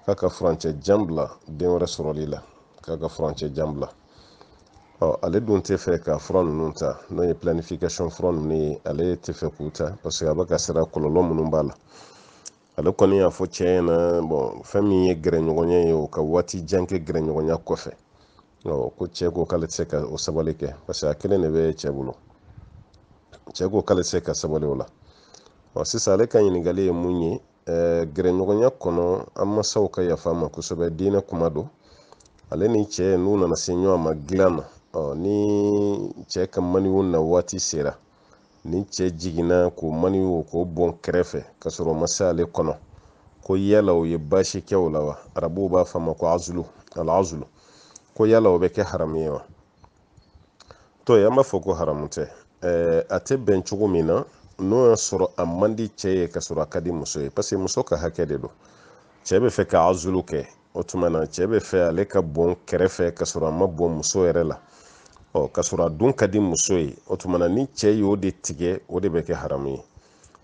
k'a ka furancɛ jan bila den wɛrɛ sɔrɔli la k'a ka furancɛ jan bila ale dun tɛ fɛ ka fura ninnu ta n'o ye planification fura ninnu ye ale tɛ fɛ k'u ta parce que a bɛ ka siran kɔlɔlɔ minnu b'a la ale kɔni y'a fɔ cɛ ɲɛna fɛn min ye gɛrɛɲɔgɔnya ye o ka waati jan kɛ gɛrɛɲɔgɔnya kɔfɛ ko cɛ ko k'ale tɛ se ka o sabali kɛ parce que a kelen de bɛ cɛ bolo cɛ ko k'ale tɛ se ka sabali o la sisan ale ka ɲininkali ye mun ye gɛrɛɲɔgɔnya kɔnɔ an masaw ka yafa ma kosɛbɛ diinɛ kuma don ale ni cɛ n'u nana se ɲɔgɔn ma dilan na ni cɛ ka maniw na waati sera ni cɛ jiginna k'o maniw k'o bɔn kɛrɛfɛ ka sɔrɔ ma se ale kɔnɔ ko yala o ye baasi kɛ o la wa arabuw b'a fɔ a ma ko azulu al-azulu ko yala o bɛ kɛ haramu ye wa to ye an b'a fɔ ko haramu tɛ a tɛ bɛn cogo min na n'o y'a sɔrɔ a man di cɛ ye ka sɔrɔ a ka di muso ye parce que muso ka hakɛ de don cɛ bɛ fɛ ka azulu kɛ o tuma na cɛ bɛ fɛ ale ka bɔn kɛrɛfɛ ka sɔrɔ a ma bɔn muso yɛrɛ la ka sɔrɔ a dun ka di muso ye o tuma na ni cɛ y'o de tigɛ o de bɛ kɛ haramu ye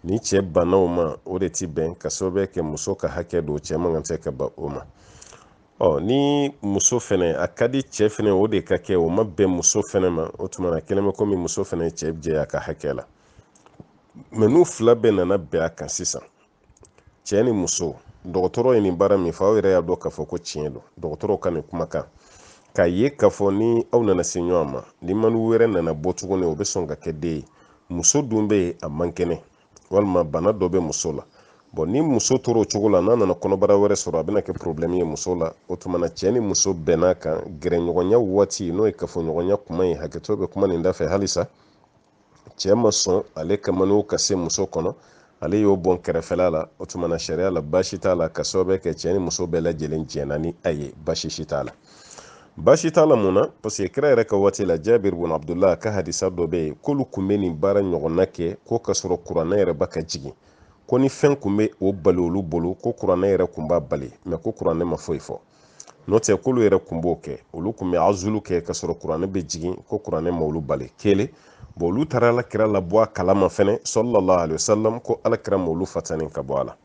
ni cɛ banna o ma o de ti bɛn ka sababu kɛ muso ka hakɛ don cɛ man kan tɛ ka ban o ma ni muso fɛnɛ a ka di cɛ fɛnɛ o de ka kɛ o ma bɛn muso fɛnɛ ma o tuma na kɛlen bɛ komi muso fɛnɛ cɛ jɛ a ka hakɛ la mɛ n'u fila bɛɛ nana bɛn a kan sisan cɛ ni muso dɔgɔtɔrɔ ye nin baara min fɔ aw yɛrɛ y'a dɔn k'a fɔ ko tiɲɛ don dɔgɔtɔrɔw ka nin kumakan k'a ye k'a fɔ ni aw nana se ɲɔgɔn ma ni mani wɛrɛ nana bɔ tuguni o bɛ sɔn ka kɛ den ye muso dun bɛ yen a man kɛnɛ walima bana dɔ bɛ muso la ni muso tora o cogo la n'a nana kɔnɔbara wɛrɛ sɔrɔ a bɛna kɛ problème ye muso la o tuma na cɛ ni muso bɛnn'a kan gɛrɛɲɔgɔnya waati n'o ye kafoɲɔgɔnya kuma ye hakɛto bɛ kuma nin da fɛ halisa cɛ ma sɔn ale ka maniw ka se muso kɔnɔ ale y'o bɔn kɛrɛfɛla la o tuma na sariya la baasi t'a la ka sababu kɛ cɛ ni muso bɛɛ lajɛlen jɛnna ni a ye baasi si t'a la baasi t'a la mun na parce que kira yɛrɛ ka waati la Jabir bun Abdullah ka hadisa dɔ bɛ yen k'olu kun bɛ nin baara ɲɔgɔnna kɛ ko ka sɔrɔ kuranɛ yɛrɛ ba ka jigin ko ni fɛn kun bɛ o bali olu bolo ko kuranɛ yɛrɛ kun b'a bali mɛ ko kuranɛ ma foyi fɔ n'o tɛ k'olu yɛrɛ kun b'o kɛ olu kun bɛ azulu kɛ ka sɔrɔ kuranɛ bɛ jigin ko kuranɛ ma olu bali kelen olu taara alakira labɔ a kalama fɛnɛ sallallahu alaihi wasallam ko alakira ma olu fatani ka bɔ a la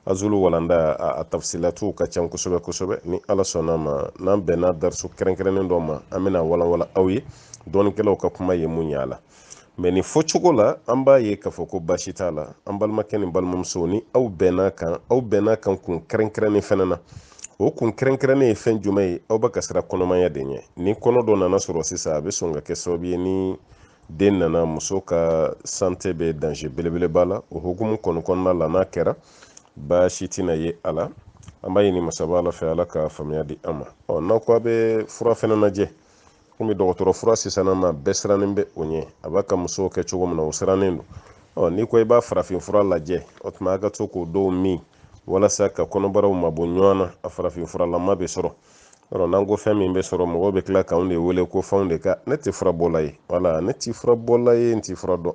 azulu walanda a tafsilatu ka can kosɛbɛ kosɛbɛ ni ala sɔnna ma n'an bɛnna darisu kɛrɛnkɛrɛnnen dɔ ma an bɛna walanwala aw ye dɔɔnikɛlaw ka kuma ye mun y'a la mɛ nin fɔcogo la an b'a ye k'a fɔ ko baasi t'a la an balimakɛ ni balimamuso ni aw bɛnn'a kan kun kɛrɛnkɛrɛnnen fɛnɛ na o kun kɛrɛnkɛrɛnnen ye fɛn jumɛn ye aw bɛ ka siran kɔnɔmaya de ɲɛ ni kɔnɔ dɔ nana sɔrɔ sisan a bɛ sɔn ka kɛ sababu ye ni den nana muso ka sante bɛ danger belebele b'a la o hukumu kɔnɔna la n'a kɛra baasi tɛna ye a la an b'a ɲini masaba ala fɛ ala ka faamuya di an ma n'aw ko a bɛ fura fɛnɛ lajɛ komi dɔgɔtɔrɔ fura sisan ma bɛɛ sirannen bɛ o ɲɛ a b'a ka musow kɛ cogo min na o sirannen don n'i ko i b'a farafin fura lajɛ o tuma a ka to k'o dɔw min walasa ka kɔnɔbaraw mabɔ ɲɔgɔn na a farafin furalama bɛ sɔrɔ n'an ko fɛn min bɛ sɔrɔ mɔgɔw bɛ tila k'anw de wele ko fɛnw de ka ne tɛ fura bɔla ye wala ne tɛ fura bɔla ye n tɛ fura dɔn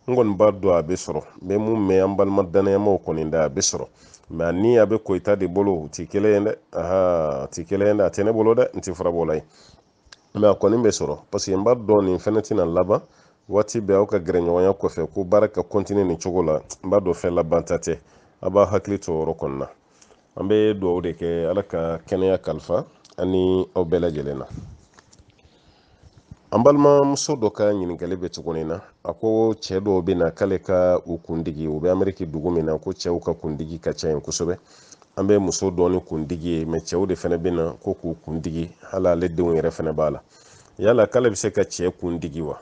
n kɔni b'a dɔn a bɛ sɔrɔ n bɛ mun mɛn an balima danayamaw kɔni da a bɛ sɔrɔ mɛ ni a bɛ koyita de bolo u tɛ kelen ye dɛ a tɛ kelen ye dɛ a tɛ ne bolo dɛ n tɛ fura bɔla ye mɛ a kɔni bɛ sɔrɔ parce que n b'a dɔn nin fɛnɛ tɛna laban waati bɛɛ aw ka gɛrɛɲɔgɔnya kɔfɛ ko baara ka continuer nin cogo la n b'a dɔn fɛn laban ta tɛ a b'a hakili to o yɔrɔ kɔni na an bɛ dugawu de kɛ ala ka kɛnɛya kalifa ani aw bɛɛ lajɛlen na an balimamuso dɔ ka ɲininkali bɛ tuguni na a ko cɛ dɔw bɛ na k'ale ka u kundigi u bɛ ameriki dugu min na ko cɛw ka kundigi ka ca yen kosɛbɛ an bɛ muso dɔɔni kundigi ye mɛ cɛw de fɛnɛ bɛ na ko k'u kundigi hali ale denw yɛrɛ fɛnɛ b'a la yala k'ale bɛ se ka cɛ kundigi wa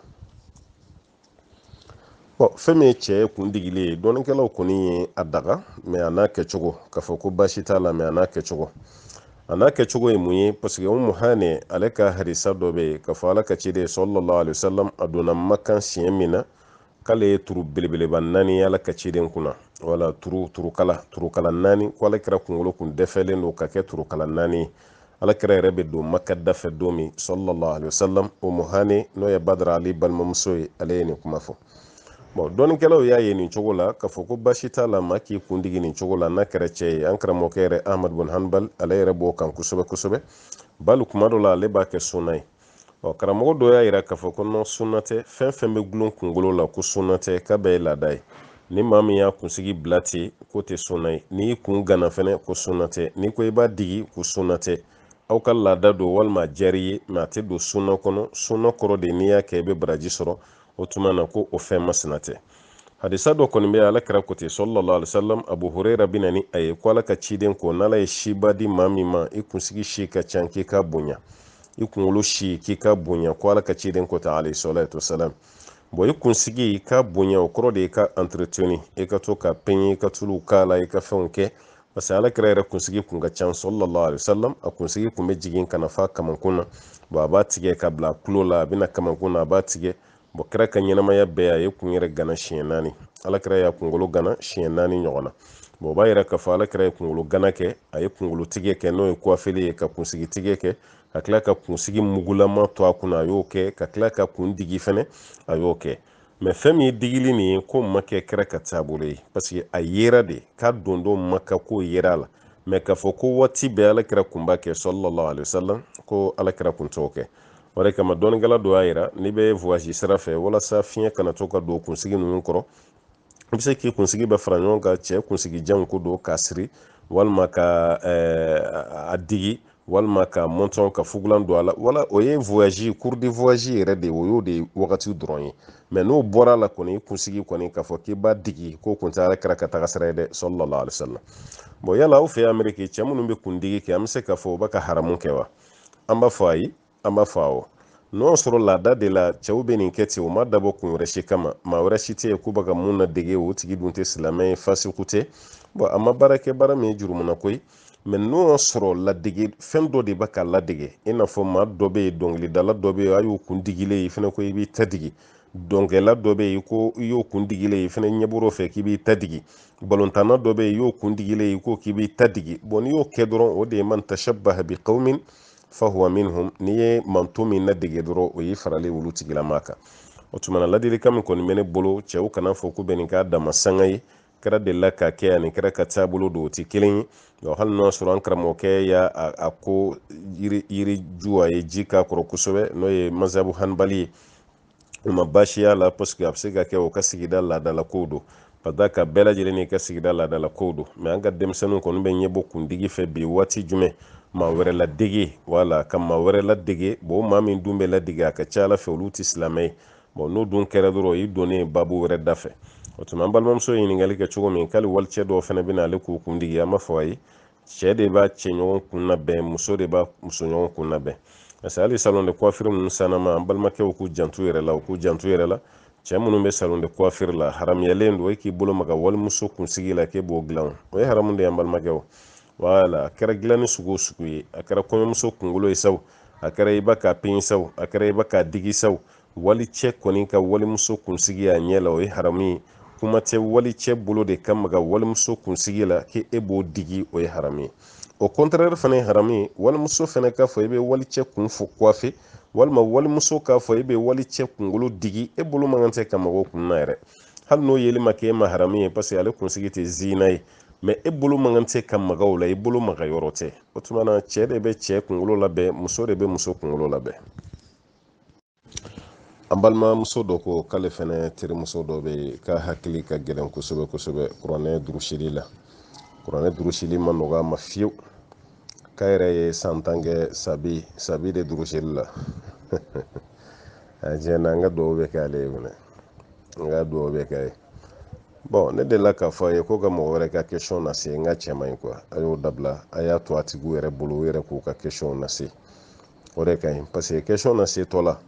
fɛn min ye cɛ kundigili ye dɔɔnikɛlaw kɔni ye a daga mɛ a n'a kɛcogo k'a fɔ ko baasi t'a la mɛ a n'a kɛcogo ye mun ye parce que Umu Hani ale ka hadisa dɔ bɛ yen k'a fɔ ala ka ciden sallallahu alaihi wasallam a donna Makan siɲɛ min na k'ale ye turu belebeleba 4 ye ala ka ciden kunna wala turukala 4 ko alakira kunkolo kun dɛfɛlen don ka kɛ turukala 4 ye alakira yɛrɛ bɛ don Maka dafɛ don min sallallahu alaihi wasallam Umu Hani n'o ye Badara Ali balimamuso ye ale ye nin kuma fɔ dɔɔnikɛlaw y'a ye nin cogo la k'a fɔ ko baasi t'a la maa k'i kundigi nin cogo la n'a kɛra cɛ ye an karamɔgɔkɛ yɛrɛ Ahmad bun Hanbal ale yɛrɛ b'o kan kosɛbɛ kosɛbɛ bali kuma dɔ la ale b'a kɛ sunna ye karamɔgɔ dɔ y'a yira k'a fɔ ko non sunna tɛ fɛn fɛn bɛ gulon kunkolo la ko sunna tɛ k'a bɛɛ ye laada ye ni maa min y'a kunsigi bila ten ko tɛ sunna ye n'i kun gana fɛnɛ ko sunna tɛ n'i ko i b'a digi ko sunna tɛ aw ka laada don walima jari ye mɛ a tɛ don sunna kɔnɔ sunna kɔrɔ de n'i y'a kɛ i bɛ baraji sɔrɔ o tuma na ko o fɛn masina tɛ hadisa dɔ kɔni bɛ ala kira ko ten sallallahu alaihi wasallam abu hurayra bɛ na ni a ye ko ala ka ciden ko n'ala ye siba di maa min ma i kunsigi si ka ca k'i ka bonya i kunkolo si k'i ka bonya ko ala ka ciden ko ta alayhi salatu wasalam bon i kunsigi ka bonya o kɔrɔ de i ka entretenu i ka to ka peɲe i ka tuluw k'a la i ka fɛnw kɛ parce que ala kira yɛrɛ kunsigi kun ka ca sallallahu alaihi wasallam a kunsigi kun bɛ jigin kana fa kamankun na bon a b'a tigɛ ka bila kulo la a bɛna kamankun na a b'a tigɛ bon kira ka ɲɛnamaya bɛɛ a ye kun yɛrɛ gana siɲɛ 4 ala kira y'a kunkolo gana siɲɛ 4 ɲɔgɔn na bon o b'a yira k'a fɔ ala kira ye kunkolo gana kɛ a ye kunkolo tigɛ kɛ n'o ye coiffeli ye ka kunsigi tigɛ kɛ ka tila ka kunsigi mugulama to a kunna a y'o kɛ ka tila ka kun digi fɛnɛ a y'o kɛ mɛ fɛn min ye digili nin ye ko ma kɛ kira ka taabolo ye parce que a yera de k'a don don ma ka ko yera la mɛ k'a fɔ ko waati bɛɛ ala kira kun b'a kɛ sallallahu alaihi wasallam ko ala kira kun t'o kɛ o de kama dɔɔnikɛla dɔ y'a yira n'i bɛ voyage sira fɛ walasa fiɲɛ kana to ka don kunsigi ninnu kɔrɔ i bɛ se k'i kunsigi bɛ fara ɲɔgɔn kan cɛ kunsigi janw ko don k'a siri walima ka a digi walima ka monton ka fugulan don a la wala o ye voyage cours de voyage yɛrɛ de o y'o de wagati dɔrɔn ye mɛ n'o bɔra la kɔni i kunsigi kɔni k'a fɔ k'i b'a digi ko kun tɛ ala kira ka taga sira ye dɛ sallallahu alaihi wasallam bon yala aw fɛ ameriki cɛ minnu bɛ kundigi kɛ an bɛ se k'a fɔ u bɛ ka haramu kɛ wa an b'a fɔ ayi an b'a fɔ awɔ n'o y'a sɔrɔ laada de la cɛw bɛ nin kɛ ten u ma dabɔ kun wɛrɛ si kama maa wɛrɛ si tɛ yen k'u bɛ ka mun na dege o tigi dun tɛ silamɛ ye fasiku tɛ bon a ma baara kɛ baara min ye jurumuna ko ye mɛ n'o y'a sɔrɔ ladege fɛn dɔ de bɛ ka ladege i n'a fɔ maa dɔ bɛ yen dɔnkilidala dɔ bɛ yen a y'o kun digilen ye fɛnɛ ko i b'i ta digi dɔnkɛla dɔ bɛ yen ko i y'o kun digilen ye fɛnɛ ɲɛbɔr'o fɛ k'i b'i ta digi balontanna dɔ bɛ yen i y'o kun digilen ye ko k'i b'i ta digi bon n'i y'o kɛ dɔrɔn o de ye man tashabbaha bi qawmin fahuwa minhum n'i ye manto min ladege dɔrɔn o y'i faralen olu tigilama kan o tuma na ladilikan min kɔni bɛ ne bolo cɛw kana fɔ k'u bɛ nin k'a dama sanga ye kɛra delila ka kɛ ani kɛra ka taabolo don o tɛ kelen ye hali n'o y'a sɔrɔ an karamɔgɔkɛ y'a a ko yiri ju a ye ji k'a kɔrɔ kosɛbɛ n'o ye mazabu hanbali ye o ma baasi y'a la parce que a bɛ se ka kɛ o ka sigida laadala kow don ka da ka bɛɛ lajɛlen n'i ka sigida laadala kow don mɛ an ka denmisɛnninw kɔni bɛ ɲɛbɔ kundigi fɛ bi waati jumɛn maa wɛrɛ ladege wala ka maa wɛrɛ ladege bon maa min dun bɛ ladege a ka ca ala fɛ olu tɛ silamɛ ye bon n'o dun kɛra dɔrɔn o y'i donnen babu wɛrɛ da fɛ o tuma an balimamuso ye ɲininkali kɛ cogo min k'ale walicɛ dɔw fana bɛ na ale k'u kundigi an b'a fɔ a ye cɛ de b'a cɛ ɲɔgɔn kun labɛn muso de b'a muso ɲɔgɔn kun labɛn parce que hali salon de coiffure ninnu sanama an balimakɛw k'u jantu yɛrɛ la u k'u jantu yɛrɛ la cɛ minnu bɛ salon de coiffure la haramuyalen don e k'i bolo maga walimuso kunsigi la k'e b'o dilan o ye haramu de ye an balimakɛw wala a kɛra dilanni sugu o sugu ye a kɛra kɔɲɔmuso kunkolo ye saw a kɛra i b'a k'a peɲi saw a kɛra i b'a k'a digi saw wali cɛ kɔni ka walimuso kunsigi a ɲɛ la o ye haramu ye kuma tɛ wali cɛ bolo de ka maga walimuso kunsigi la k'e b'o digi o ye haramu ye o contraire fana ye haramu ye walimuso fana k'a fɔ i bɛ walicɛ kun fo coiffe walima walimuso k'a fɔ i bɛ walicɛ kunkolo digi e bolo man kan tɛ ka mɔgɔw kunna yɛrɛ hali n'o yeli ma kɛ e ma haramu ye parce que ale kunsigi tɛ zina ye mɛ e bolo man kan tɛ ka maga o la i bolo maga yɔrɔ tɛ o tuma na cɛ de bɛ cɛ kunkolo labɛn muso de bɛ muso kunkolo labɛn an balimamuso dɔ ko k'ale fana terimuso dɔ bɛ yen k'a hakili ka gɛlɛn kosɛbɛ kosɛbɛ kuranɛ durusili la kuranɛ durusili ma nɔgɔ a ma fiyewu k'a yɛrɛ ye san 10 kɛ sabi de durusili la a tiɲɛna an ka dugawu bɛ kɛ ale ye fɛnɛ an ka dugawu bɛ kɛ ye bon ne delila k'a fɔ a ye ko ka mɔgɔ wɛrɛ ka question lase n ka cɛ man ɲi quoi a y'o dabila a y'a to a tigiw yɛrɛ bolo u yɛrɛ k'u ka question lase o de ka ɲi parce que question lase tɔ la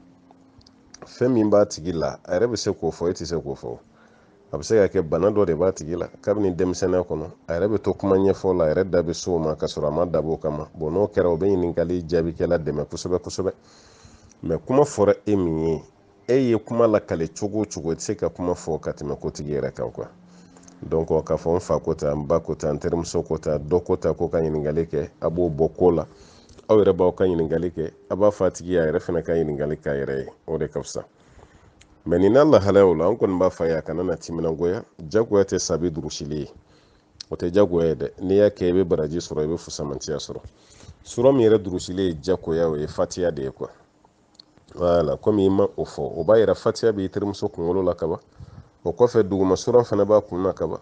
fɛn min b'a tigi la a yɛrɛ bɛ se k'o fɔ e tɛ se k'o fɔ a bɛ se ka kɛ bana dɔ de b'a tigi la kabini denmisɛnninya kɔnɔ a yɛrɛ bɛ to kuma ɲɛfɔ la a yɛrɛ da bɛ so o ma ka sɔrɔ a ma dabɔ o kama bon n'o kɛra o bɛ ɲininkali jaabikɛla dɛmɛ kosɛbɛ kosɛbɛ mɛ kuma fɔra e min ye e ye kuma lakale cogo o cogo i tɛ se ka kuma fɔ ka tɛmɛ kotigi yɛrɛ kan quoi donc k'a fɔ n fa ko tan n ba ko tan n terimuso ko tan dɔ ko tan ko ka ɲininkali kɛ a b'o bɔ ko la aw yɛrɛ b'aw ka ɲininkali kɛ a b'a fɔ a tigi a yɛrɛ fana ka ɲininkali k'a yɛrɛ ye o de ka fisa mɛ nin n'a lahalayaw la an kɔni b'a fɔ a ye a kana na timinangoya jagoya tɛ sabi durusili ye o tɛ jagoya ye dɛ n'i y'a kɛ i bɛ baraji sɔrɔ i bɛ fusamantiya sɔrɔ sura min yɛrɛ durusili ye jagoya o ye fatiya de ye quoi wala komi ima o fɔ o b'a yira fatiya b'i terimuso kunkolo la kaba o kɔfɛ duguma sura fana b'a kunna kaba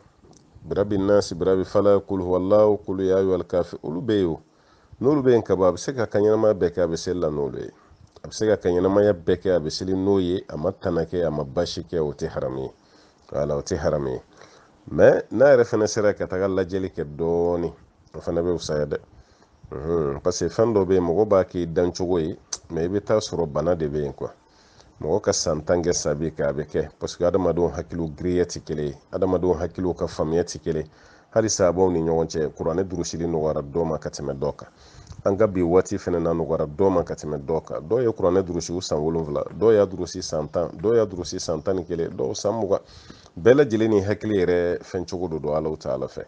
birabi nasi birabi fala kul huwallahu kul ya ayyuhal kafir olu bɛ yen o n'olu bɛ yen kaba a bɛ se ka ka ɲɛnamaya bɛɛ kɛ a bɛ seli la n'olu ye a bɛ se ka ka ɲɛnamaya bɛɛ kɛ a bɛ seli n'o ye a ma tana kɛ a ma basi kɛ o tɛ haramu ye wala o tɛ haramu ye mais n'a yɛrɛ fana sera ka taga lajɛli kɛ dɔɔni o fana bɛ fisaya dɛ parce que fɛn dɔ bɛ yen mɔgɔ b'a k'i dan cogo ye mais i bɛ taa sɔrɔ bana de bɛ yen quoi mɔgɔ ka san 10 kɛ sabi kɛ a bɛ kɛ parce que adamadenw hakiliw giriya tɛ kelen ye adamadenw hakiliw ka faamuya tɛ kelen hali sababuw ni ɲɔgɔn cɛ kuranɛ durusili nɔgɔyara dɔ ma ka tɛmɛ dɔ kan an ka bi waati fana na nɔgɔyara dɔ ma ka tɛmɛ dɔ kan dɔw ye kuranɛ durusi san 7 dɔw y'a durusi san 10 dɔw y'a durusi san 11 dɔw san 20 bɛɛ lajɛlen ni hakili yɛrɛ fɛn cogo do don Alahu Taala fɛ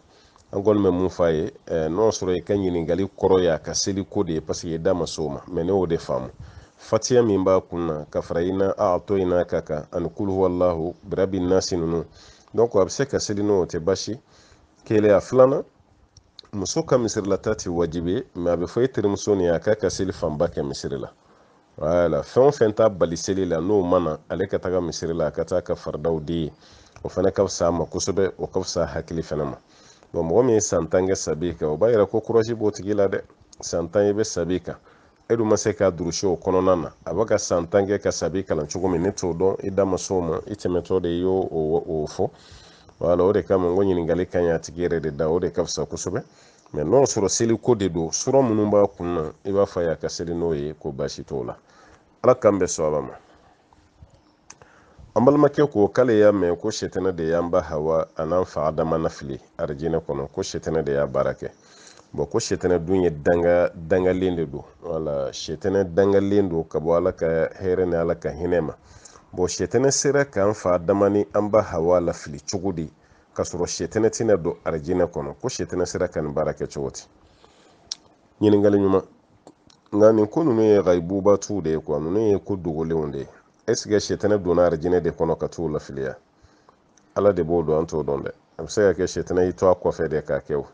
an kɔni bɛ mun f'a ye n'o sɔrɔ i ka ɲininkali kɔrɔ ye a ka seli ko de ye parce que i da ma s'o ma mais ne y'o de faamu fatiya min b'a kunna ka fara ina a'toyina ka kan ani kul huwallahu birabi nasi ninnu donc a bɛ se ka seli n'o tɛ basi kelen a filanan muso ka misirilata tɛ wajibi mais a bɛ fɔ i terimuso nin a k'a ka seli fanba kɛ misiri la wala fɛn o fɛn t'a bali seli la n'o mana ale ka taga misiri la a ka taa ka faridaw di o fana ka fisa a ma kosɛbɛ o ka fisa hakili fana ma bon mɔgɔ min ye san 10 kɛ sabi kan o b'a yira ko courage b'o tigi la dɛ san 10 i bɛ sabi kan e dun ma se k'a durusi o kɔnɔna na a bɛ ka san 10 kɛ ka sabi kalan cogo min ne t'o dɔn i da ma s'o ma i tɛmɛtɔ de y'o fɔ wala o de kama n ko ɲininkali ka ɲi a tigi yɛrɛ de da o de ka fisa kosɛbɛ mais n'o sɔrɔ seli ko de don sura minnu b'a kunna i b'a fɔ a y'a ka seli n'o ye ko baasi t'o la ala k'an bɛ sɔn a ma an balimakɛ ko k'ale y'a mɛn ko sɛtɛnɛ de y'an ba hawa a n'an fa adama nafili arijinɛ kɔnɔ ko sɛtɛnɛ de y'a baara kɛ bon ko sɛtɛnɛ dun ye dangalen de don wala sɛtɛnɛ dangalen don ka bɔ ala ka hɛrɛ ni ala ka hinɛ ma bon sɛtɛnɛ sera k'an fa adama ni an ba hawa lafili cogo di ka sɔrɔ sɛtɛnɛ tɛna don arijinɛ kɔnɔ ko sɛtɛnɛ sera ka nin baara kɛ cogo di ɲininkali ɲuman nka nin ko ninnu ye gaibubatu de ye quoi ninnu ye ko dogolenw de ye est ce que sɛtɛnɛ donna arijinɛ de kɔnɔ ka t'o lafiliya ala de b'o dɔn an t'o dɔn dɛ a bɛ se ka kɛ sɛtɛnɛ y'i to a kɔfɛ de k'a kɛ o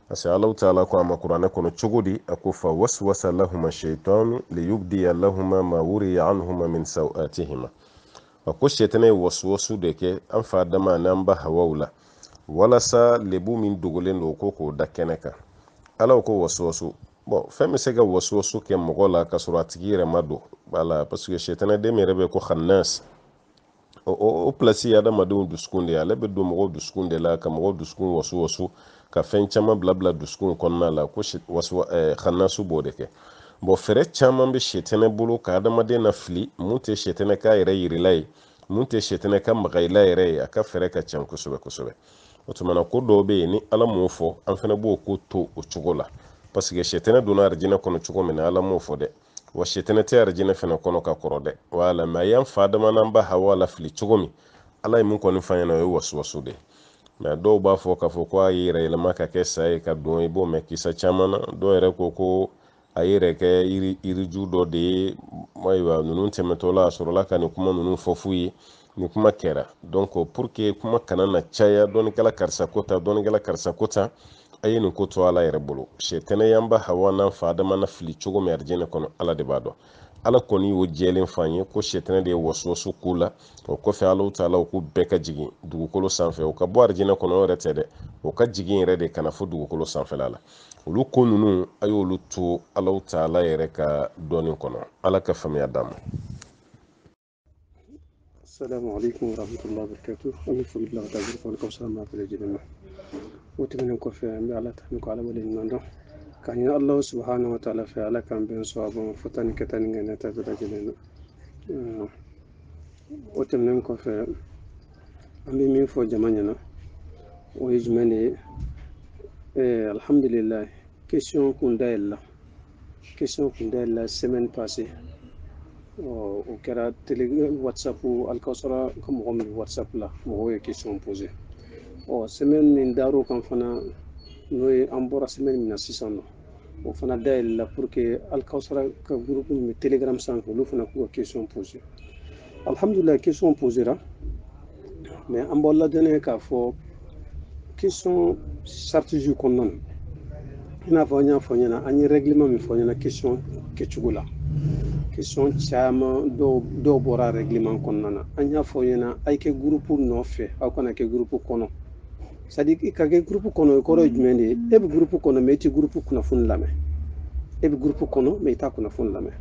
parce que Alahu Taala ko a ma kuranɛ kɔnɔ cogo di a ko fa waswasa lahuma shaitanu liyubdiya lahuma ma wuriya anhuma min sawatihima a ko sɛtɛnɛ ye waswasu de kɛ an fa adama n'an ba hawaw la walasa lebu min dogolen don ko k'o da kɛnɛ kan ala ko waswasu bon fɛn bɛ se ka waswasu kɛ mɔgɔ la ka sɔrɔ a tigi yɛrɛ ma don voilà parce que sɛtɛnɛ den yɛrɛ bɛ ko khannas o place ye adamadenw dusukun de ye ale bɛ don mɔgɔw dusukun de la ka mɔgɔw dusukun wasu ka fɛn caman bila dusukun kɔnɔna la ko khannasu b'o de kɛ bon fɛrɛ caman bɛ sɛtɛnɛ bolo ka adamaden na fili mun tɛ sɛtɛnɛ ka yɛrɛ yirila ye mun tɛ sɛtɛnɛ ka magayila yɛrɛ ye a ka fɛrɛ ka ca kosɛbɛ kosɛbɛ o tumana ko dɔw bɛ yen ni ala m'o fɔ an fana b'o ko to o cogo la parce que sɛtɛnɛ donna arijinɛ kɔnɔ cogo min na ala m'o fɔ dɛ wa sɛtɛnɛ tɛ arijinɛ fana kɔnɔ ka kɔrɔ dɛ wala mais a y'an fa adama n'an ba hawa la fili cogo min ala ye mun kɔni fɔ an ɲɛna o ye wasuwasu de mais dɔw b'a fɔ k'a fɔ ko a ye yɛrɛ yɛlɛma ka kɛ sa ye ka don i b'o mɛn kisa caman na dɔw yɛrɛ ko a ye yɛrɛ kɛ yiriju dɔ de ye ayiwa ninnu tɛmɛtɔ la a sɔrɔla ka nin kuma ninnu fɔ f'u ye ni kuma kɛra donc pour que kuma kana na caya dɔnnikɛla karisa ko ta dɔnnikɛla karisa ko ta a ye nin ko to ala yɛrɛ bolo sɛtɛnɛ y'an ba hawa n'an fa adama na fili cogo min arijinɛ kɔnɔ ala de b'a dɔn ala kɔni y'o jɛlen fɔ an ye ko sɛtɛnɛ de ye waswasu k'u la o kɔfɛ Alahu Taala u k'u bɛɛ ka jigin dugukolo sanfɛ o ka bɔ arijinɛ kɔnɔ o yɛrɛ tɛ dɛ o ka jigin yɛrɛ de kana fɔ dugukolo sanfɛla la olu ko ninnu a y'olu to Alahu Taala yɛrɛ ka dɔnni kɔnɔ ala ka faamuya d'an ma Assalamu alaikum warahmatullahi wabarakatuh. Ani foli bila ka taa jiri fɔli kɔfɛ ma bɛɛ lajɛlen ma. O tɛmɛnen kɔfɛ an bɛ ala tanu ko ala waleɲuman dɔn k'a ɲini Alahu subahanahu wa taala fɛ ala k'an bɛn sawaba fɔ tan ni kɛ tan ni ŋɛnɛ ta bɛɛ lajɛlen na. O tɛmɛnen kɔfɛ an bɛ min fɔ jama ɲɛna o ye jumɛn de ye alhamdulilayi question kun dayɛlɛla semaine passée o kɛra whatsapp alikawusara ka mɔgɔ min whatsapp la mɔgɔw ye question posé semaine min dar'o kan fana n'o ye an bɔra semaine min na sisan nɔ o fana dayɛlɛla pour que alikawusara ka groupe min bɛ telegram sanfɛ olu fana k'u ka question posé alhamdulilayi question posera mais an b'aw ladɔnniya k'a fɔ question stratégie kɔnɔna na i n'a fɔ an y'a fɔ ɲɛna an ye règlement min fɔ ɲɛna question kɛcogo la question caman dɔw bɔra règlement kɔnɔna na an y'a fɔ ɲɛna a kɛ groupe nɔfɛ aw kana kɛ groupe kɔnɔ c'est-à-dire ka kɛ groupe kɔnɔ o kɔrɔ ye jumɛn de ye e bɛ groupe kɔnɔ mais i tɛ groupe kunnafoni lamɛn e bɛ groupe kɔnɔ mais i t'a kunnafoni lamɛn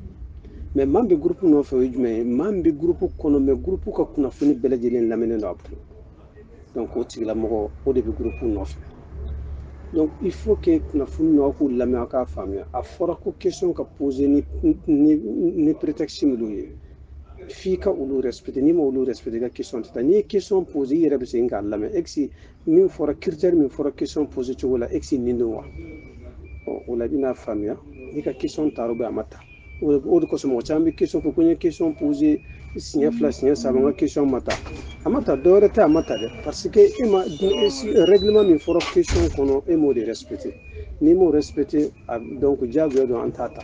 mais maa min bɛ groupe nɔfɛ o ye jumɛn ye maa min bɛ groupe kɔnɔ mais groupe ka kunnafoni bɛɛ lajɛlen lamɛnnen don a bolo donc o tigilamɔgɔ o de bɛ groupe nɔfɛ donc il faut que kunnafoni n'aw k'u lamɛn aw k'a faamuya a fɔra ko question ka poser ni prétexte minnu ye f'i ka olu respecter n'i ma olu respecter i ka question tɛ taa n'i ye question poser i yɛrɛ bɛ segin k'a lamɛn est-ce que min fɔra critère min fɔra question poser cogo la est-ce que nin don wa o la i bɛna faamuya n'i ka question taara a ma ta o de kosɔn mɔgɔ caman bɛ question fɔ ko n ye question poser siɲɛ fila siɲɛ saba n ka question ma ta a ma ta dɔwɛrɛ tɛ a ma ta dɛ parce que e ma règlement min fɔra question kɔnɔ e m'o de respecter n'i m'o respecter donc diyagoya don an t'a ta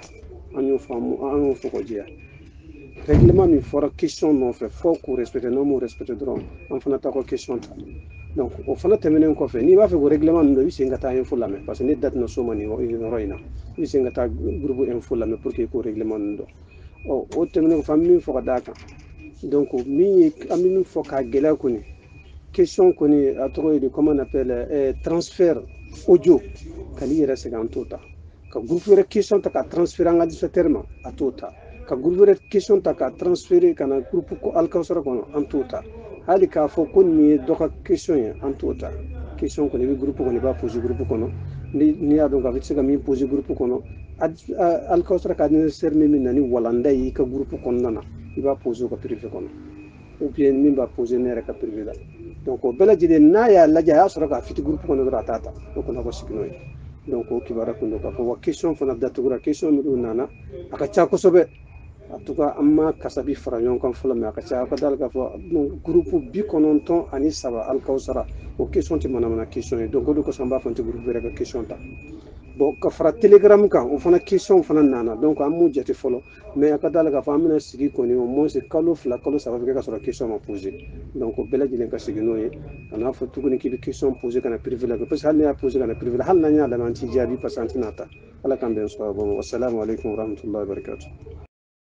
an y'o faamu an y'o fɔ ka jɛya règlement min fɔra question nɔfɛ fɔ k'o respecter n'o m'o respecter dɔrɔn an fana ta ko question ta donc o fana tɛmɛnen kɔfɛ n'i b'a fɛ ko règlement ninnu don i bɛ segin ka taa info lamɛn parce que ne da tɛna s'o ma nin yɔrɔ in na i bɛ segin ka taa groupe info lamɛn pour que i k'o règlement ninnu dɔn o tɛmɛnen kɔfɛ an bɛ min fɔ ka d'a kan donc min ye an bɛ min fɔ k'a gɛlɛya kɔni question kɔni a tɔgɔ ye de comment on appelle transfert audio ka n'i yɛrɛ sɛgɛn an t'o ta ka groupe wɛrɛ question ta ka transférer an ka administrateur ma a t'o ta ka groupe wɛrɛ question ta ka transférer ka na groupe Alkawusara kɔnɔ an t'o ta hali k'a fɔ ko nin ye dɔ ka question ye an t'o ta question kɔni i bɛ groupe kɔnɔ i b'a poser groupe kɔnɔ n'i y'a dɔn k'a fɔ i tɛ se ka min poser groupe kɔnɔ Alkawusara ka administrateur min na ni walanda ye i ka groupe kɔnɔna na i b'a poser o ka privé kɔnɔ ou bien min b'a poser ne yɛrɛ ka privé la donc o bɛɛ lajɛlen n'a y'a lajɛ a y'a sɔrɔ k'a fiti groupe kɔnɔ dɔrɔn a t'a ta o kɔnɔ ko sigi n'o ye donc o kibaruya kun don k'a fɔ wa question fana datugura question minnu nana a ka ca kosɛbɛ en tout cas an ma kasabi fara ɲɔgɔn kan fɔlɔ mɛ a ka ca a ka d'a la k'a fɔ groupe 93 Alkawusara o question tɛ manamana question ye donc o de kosɔn an b'a fɔ n tɛ groupe wɛrɛ ka question ta bon ka fara telegram kan o fana question fana nana donc an m'o jate fɔlɔ mais a ka d'a la k'a fɔ an bɛna sigi kɔni au moins kalo fila kalo saba bɛ kɛ ka sɔrɔ question ma poser donc o bɛɛ lajɛlen ka sigi n'o ye ka n'a fɔ tuguni k'i bɛ question poser ka na privé la parce que hali n'i y'a poser ka na privé la hali n'an y'a lamɛn an t'i jaabi parce que an tɛna ta ala k'an bɛn sɔrɔ bon wasalamu aleykum warahmatullahi wabarakatuh